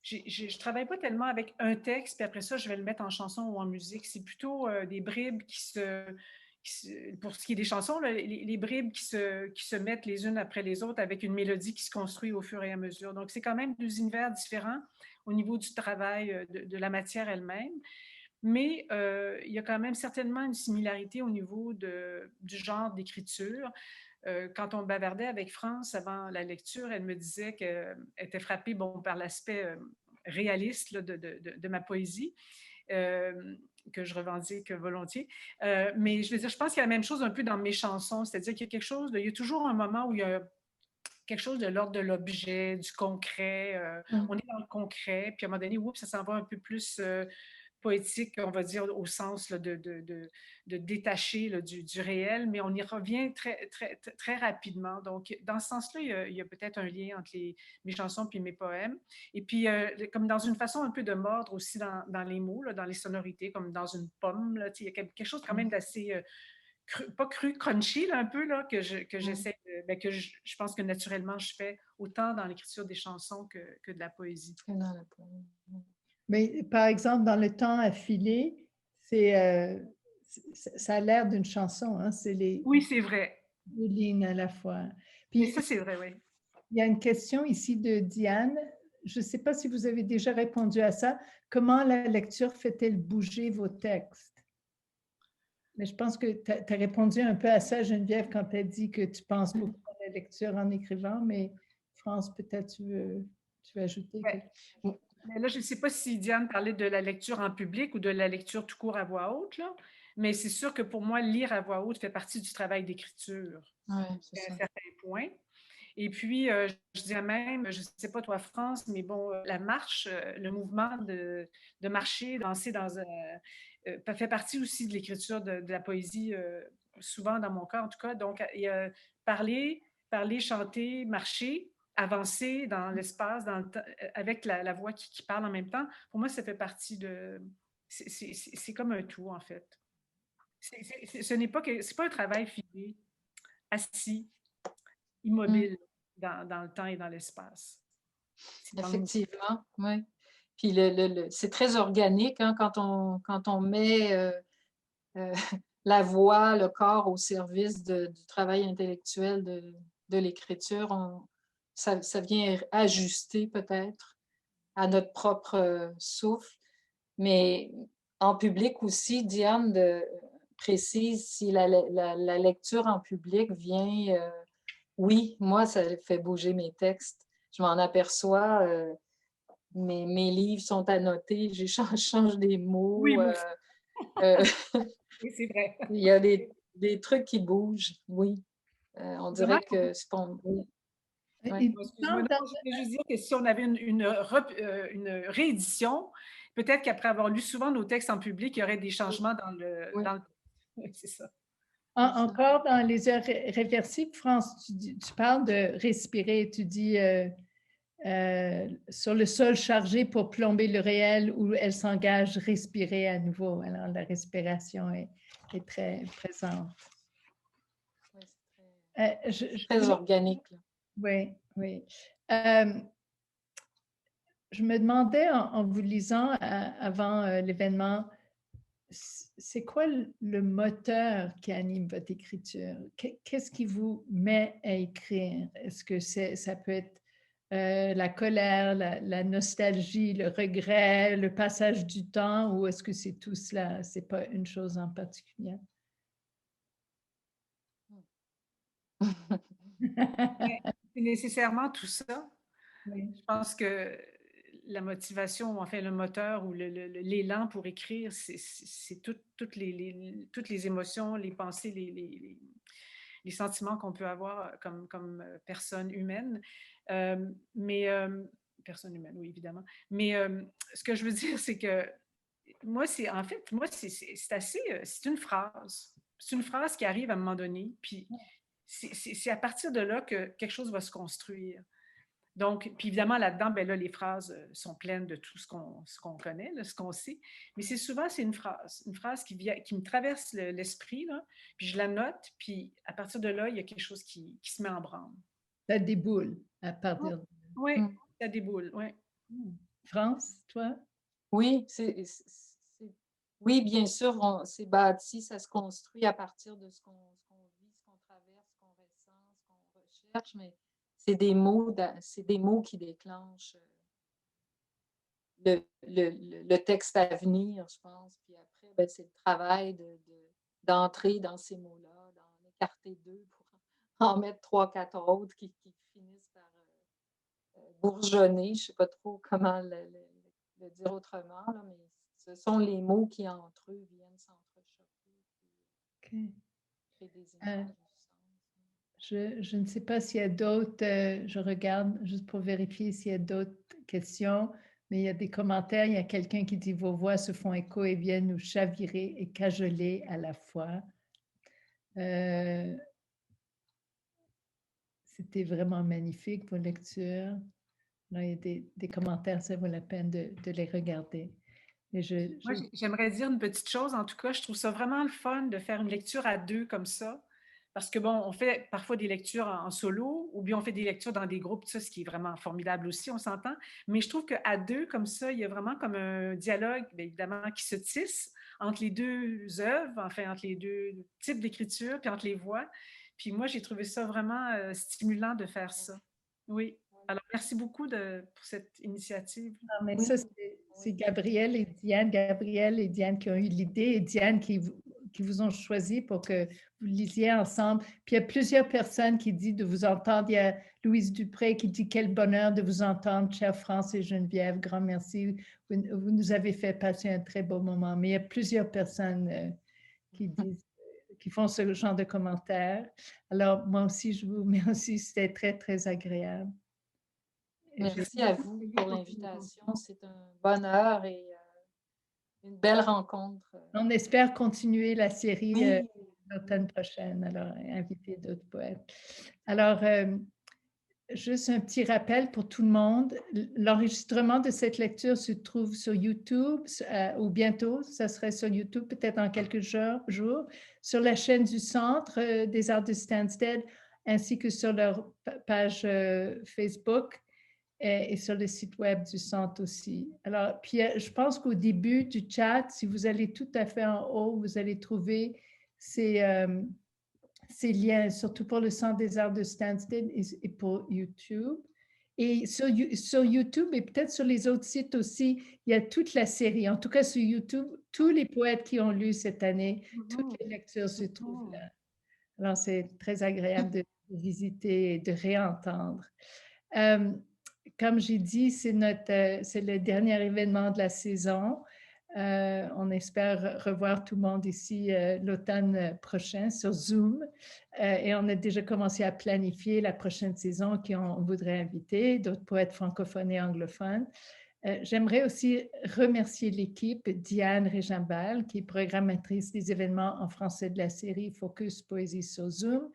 Je ne travaille pas tellement avec un texte, puis après ça, je vais le mettre en chanson ou en musique. C'est plutôt des bribes pour ce qui est des chansons, là, les bribes qui se mettent les unes après les autres avec une mélodie qui se construit au fur et à mesure. Donc, c'est quand même deux univers différents au niveau du travail de la matière elle-même. Mais il y a quand même certainement une similarité au niveau du genre d'écriture. Quand on bavardait avec France avant la lecture, elle me disait qu'elle était frappée par l'aspect réaliste là, de ma poésie, que je revendique volontiers. Mais je veux dire, je pense qu'il y a la même chose un peu dans mes chansons, c'est-à-dire qu'il y a quelque chose, il y a toujours un moment où il y a quelque chose de l'ordre de l'objet, du concret. On est dans le concret, puis à un moment donné, oups, ça s'en va un peu plus poétique, on va dire, au sens là, de détacher là, du réel, mais on y revient très, très, très rapidement. Donc, dans ce sens-là, il y a peut-être un lien entre mes chansons et mes poèmes. Et puis, comme dans une façon un peu de mordre aussi dans les mots, là, dans les sonorités, comme dans une pomme, là, il y a quelque chose quand même d'assez... pas cru, crunchy, là, un peu, là, que j'essaie, que je pense que naturellement je fais autant dans l'écriture des chansons que de la poésie. Mais par exemple, dans Le temps à filer, ça a l'air d'une chanson, hein? C'est Oui, c'est vrai. deux lignes à la fois. Mais Puis, ça, c'est vrai, oui. il y a une question ici de Diane. Je ne sais pas si vous avez déjà répondu à ça. Comment la lecture fait-elle bouger vos textes? Mais je pense que tu as répondu un peu à ça, Geneviève, quand tu as dit que tu penses beaucoup à la lecture en écrivant, mais France, peut-être tu veux ajouter Ouais. quelque chose. Mais là, je ne sais pas si Diane parlait de la lecture en public ou de la lecture tout court à voix haute, là. Mais c'est sûr que pour moi, lire à voix haute fait partie du travail d'écriture Ouais, c'est à un ça. certain point. Et puis, je dirais même, je ne sais pas toi, France, mais bon, la marche, le mouvement de marcher, danser fait partie aussi de l'écriture de la poésie, souvent dans mon cas en tout cas. Donc, il y a parler, chanter, marcher, avancer dans l'espace, avec la voix qui parle en même temps. Pour moi, ça fait partie de... C'est comme un tout, en fait. Ce n'est pas c'est pas un travail figé, assis, immobile dans le temps et dans l'espace. Effectivement, oui. Puis c'est très organique hein, quand on met la voix, le corps au service du travail intellectuel de l'écriture. Ça vient ajuster peut-être à notre propre souffle. Mais en public aussi, Diane précise si la lecture en public vient... oui, moi, ça fait bouger mes textes. Je m'en aperçois. Mes livres sont annotés. Je change des mots. Oui, oui, c'est vrai. Il y a des trucs qui bougent, oui. On dirait que c'est pas... Oui. Ouais. Excuse-moi, non, je voulais juste dire que si on avait une réédition, peut-être qu'après avoir lu souvent nos textes en public, il y aurait des changements dans le... Oui. Oui, c'est ça. Encore dans les heures réversibles, France, tu parles de respirer, tu dis sur le sol chargé pour plomber le réel où elle s'engage respirer à nouveau. Alors la respiration est très présente. Très organique. Oui, oui. Je me demandais en vous lisant avant l'événement, c'est quoi le moteur qui anime votre écriture? Qu'est-ce qui vous met à écrire? Est-ce que ça peut être la colère, la nostalgie, le regret, le passage du temps, ou est-ce que c'est tout cela? C'est pas une chose en particulier? C'est nécessairement tout ça. Oui. Je pense que la motivation, enfin le moteur ou l'élan pour écrire, c'est toutes les émotions, les pensées, les sentiments qu'on peut avoir comme personne humaine. Personne humaine, oui, évidemment. Mais ce que je veux dire, c'est que moi, c'est une phrase. C'est une phrase qui arrive à un moment donné, puis c'est à partir de là que quelque chose va se construire. Donc, puis évidemment, là-dedans, ben là, les phrases sont pleines de tout ce qu'on connaît, là, ce qu'on sait. Mais souvent, c'est une phrase qui me traverse l'esprit, là, puis je la note, puis à partir de là, il y a quelque chose qui se met en branle. Ça déboule à partir de... Oui, ça déboule, oui. France, toi? Oui, oui, bien sûr, c'est bâti, ça se construit à partir de ce qu'on vit, ce qu'on traverse, ce qu'on ressent, ce qu'on recherche, mais c'est des mots qui déclenchent le texte à venir, je pense. Puis après, ben, c'est le travail d'entrer dans ces mots-là, d'en écarter deux pour en mettre trois, quatre autres qui finissent par bourgeonner. Je ne sais pas trop comment le dire autrement, là, mais ce sont les mots qui, entre eux, viennent s'entrechoquer et créer des images du sens. Je ne sais pas s'il y a d'autres, je regarde juste pour vérifier s'il y a d'autres questions, mais il y a des commentaires. Il y a quelqu'un qui dit « Vos voix se font écho et viennent nous chavirer et cajoler à la fois. » C'était vraiment magnifique, vos lectures. Là, il y a des commentaires, ça vaut la peine de les regarder. Et Moi, j'aimerais dire une petite chose. En tout cas, je trouve ça vraiment le fun de faire une lecture à deux comme ça. Parce que, bon, on fait parfois des lectures en solo ou bien on fait des lectures dans des groupes, ça, ce qui est vraiment formidable aussi, on s'entend. Mais je trouve qu'à deux, comme ça, il y a vraiment comme un dialogue, bien évidemment, qui se tisse entre les deux œuvres, enfin, entre les deux types d'écriture, puis entre les voix. Puis moi, j'ai trouvé ça vraiment stimulant de faire ça. Oui. Alors, merci beaucoup pour cette initiative. Ah, mais Oui, ça, c'est Gabrielle et Diane qui ont eu l'idée et Diane qui vous ont choisi pour que vous lisiez ensemble. Puis il y a plusieurs personnes qui disent de vous entendre. Il y a Louise Dupré qui dit quel bonheur de vous entendre, chère France et Geneviève. Grand merci. Vous nous avez fait passer un très beau moment. Mais il y a plusieurs personnes qui disent, qui font ce genre de commentaires. Alors, moi aussi, je vous remercie. C'était très, très agréable. Merci à vous pour l'invitation. C'est un bonheur et une belle rencontre. On espère continuer la série Oui. l'automne prochaine, alors inviter d'autres poètes. Alors, juste un petit rappel pour tout le monde. L'enregistrement de cette lecture se trouve sur YouTube ou bientôt, ça serait sur YouTube peut-être en quelques jours, sur la chaîne du Centre des Arts de Stansted, ainsi que sur leur page Facebook et sur le site web du Centre aussi. Alors, puis je pense qu'au début du chat, si vous allez tout à fait en haut, vous allez trouver ces liens, surtout pour le Centre des Arts de Stansted et pour YouTube. Et sur YouTube et peut-être sur les autres sites aussi, il y a toute la série. En tout cas, sur YouTube, tous les poètes qui ont lu cette année, toutes les lectures se trouvent là. Alors, c'est très agréable de visiter et de réentendre. Comme j'ai dit, c'est le dernier événement de la saison. On espère revoir tout le monde ici l'automne prochain sur Zoom. Et on a déjà commencé à planifier la prochaine saison qu'on voudrait inviter, d'autres poètes francophones et anglophones. J'aimerais aussi remercier l'équipe, Diane Régimbal, qui est programmatrice des événements en français de la série Focus Poésie sur Zoom,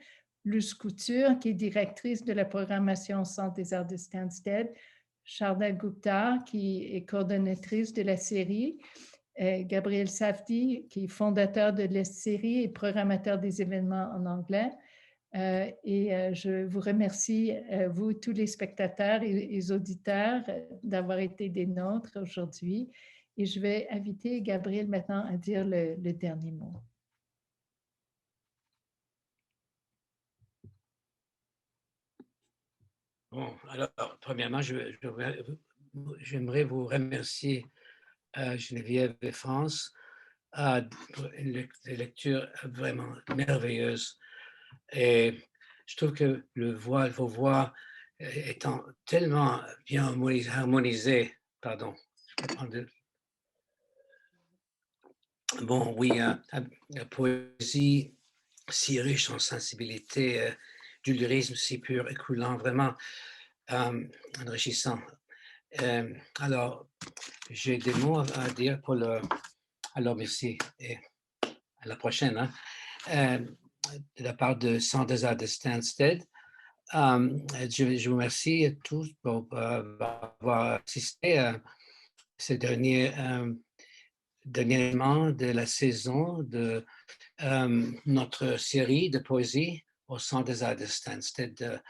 Luce Couture, qui est directrice de la programmation au Centre des Arts de Stansted, Sharda Gupta, qui est coordonnatrice de la série, Gabriel Safdie, qui est fondateur de la série et programmateur des événements en anglais. Je vous remercie, vous, tous les spectateurs et les auditeurs, d'avoir été des nôtres aujourd'hui. Et je vais inviter Gabriel maintenant à dire le dernier mot. Bon, alors, premièrement, j'aimerais vous remercier, Geneviève et France, pour une lecture vraiment merveilleuse. Et je trouve que vos voix étant tellement bien harmonisées, pardon, je vais prendre bon, oui, la poésie si riche en sensibilité, du lyrisme si pur et coulant, vraiment enrichissant. Alors, j'ai des mots à dire pour le... Alors, merci et à la prochaine. Hein. De la part de Centre des Arts de Stansted, Je vous remercie à tous pour avoir assisté à ce dernier élément de la saison de notre série de poésie au Centre des Arts de Stansted.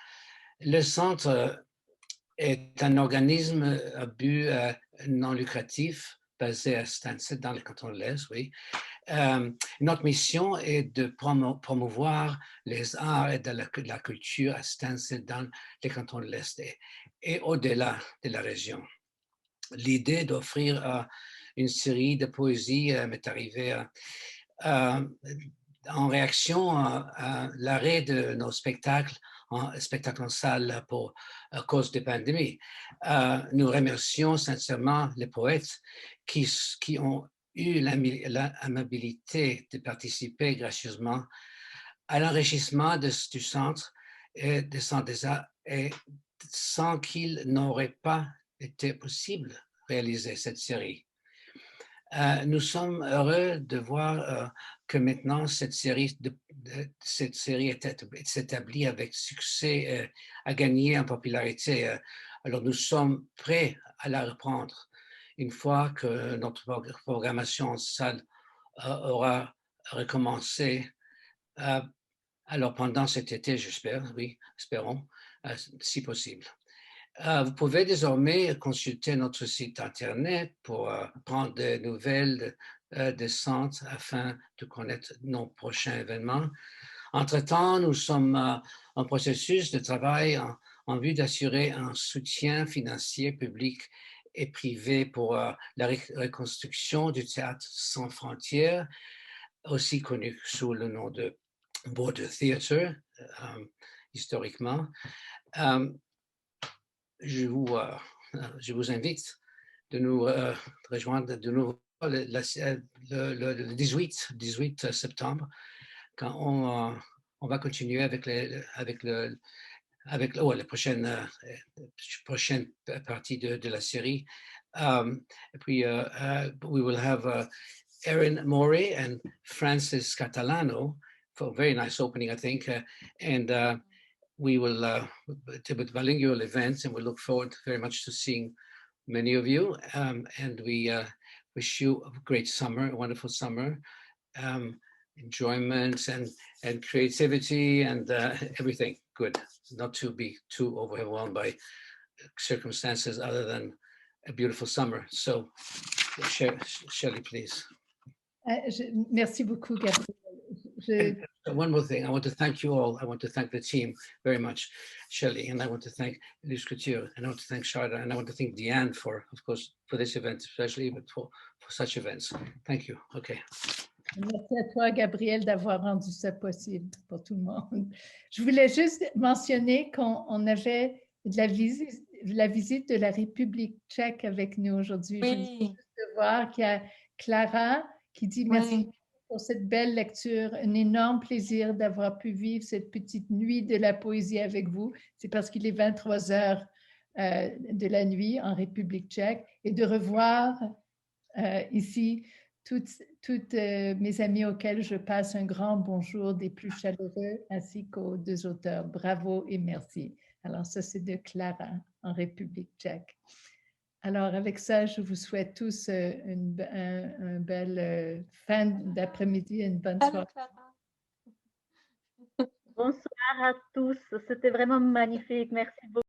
Le centre est un organisme à but non lucratif basé à Stansted, dans le canton de l'Est, oui. Notre mission est de promouvoir les arts et de la culture à Stansted dans les cantons de l'Est et au-delà de la région. L'idée d'offrir une série de poésie m'est arrivée en réaction à l'arrêt de nos spectacles en salle à cause de la pandémie. Nous remercions sincèrement les poètes qui ont eu l'amabilité de participer gracieusement à l'enrichissement du centre et des centres des arts, et sans qu'il n'aurait pas été possible de réaliser cette série. Nous sommes heureux de voir que maintenant cette série s'établit avec succès et a gagné en popularité. Alors nous sommes prêts à la reprendre une fois que notre programmation en salle aura recommencé. Alors pendant cet été, j'espère, oui, espérons, si possible. Vous pouvez désormais consulter notre site Internet pour prendre des nouvelles des centres afin de connaître nos prochains événements. Entre-temps, nous sommes en processus de travail en vue d'assurer un soutien financier public et privé pour la reconstruction du Théâtre Sans Frontières, aussi connu sous le nom de Border Theatre, historiquement. Je vous invite de nous rejoindre de nouveau le 18 septembre, quand on va continuer avec la prochaine partie de la série. Et puis, we will have Erin Morey and Francis Catalano for a very nice opening, I think, and we will with bilingual events, and we look forward very much to seeing many of you. And we wish you a great summer, a wonderful summer, enjoyment and creativity and everything good. Not to be too overwhelmed by circumstances other than a beautiful summer. So, Shelley, please. Merci beaucoup, Gabriel. One more thing, I want to thank you all. I want to thank the team very much, Shelley, and I want to thank Luz Couture, and I want to thank Sharda, and I want to thank Deanne for, of course, for this event, especially, but for such events. Thank you. Okay. Merci à toi, Gabriel, d'avoir rendu ça possible pour tout le monde. Je voulais juste mentionner qu'on avait de la visite de la République tchèque avec nous aujourd'hui. Oui. Je viens juste de voir qu'il y a Clara qui dit merci pour cette belle lecture. Un énorme plaisir d'avoir pu vivre cette petite nuit de la poésie avec vous. C'est parce qu'il est 23 heures de la nuit en République tchèque et de revoir ici toutes mes amis auxquels je passe un grand bonjour des plus chaleureux, ainsi qu'aux deux auteurs. Bravo et merci. Alors ça, c'est de Clara en République tchèque. Alors avec ça, je vous souhaite tous une belle fin d'après-midi et une bonne soirée. Bonsoir à tous, c'était vraiment magnifique. Merci beaucoup.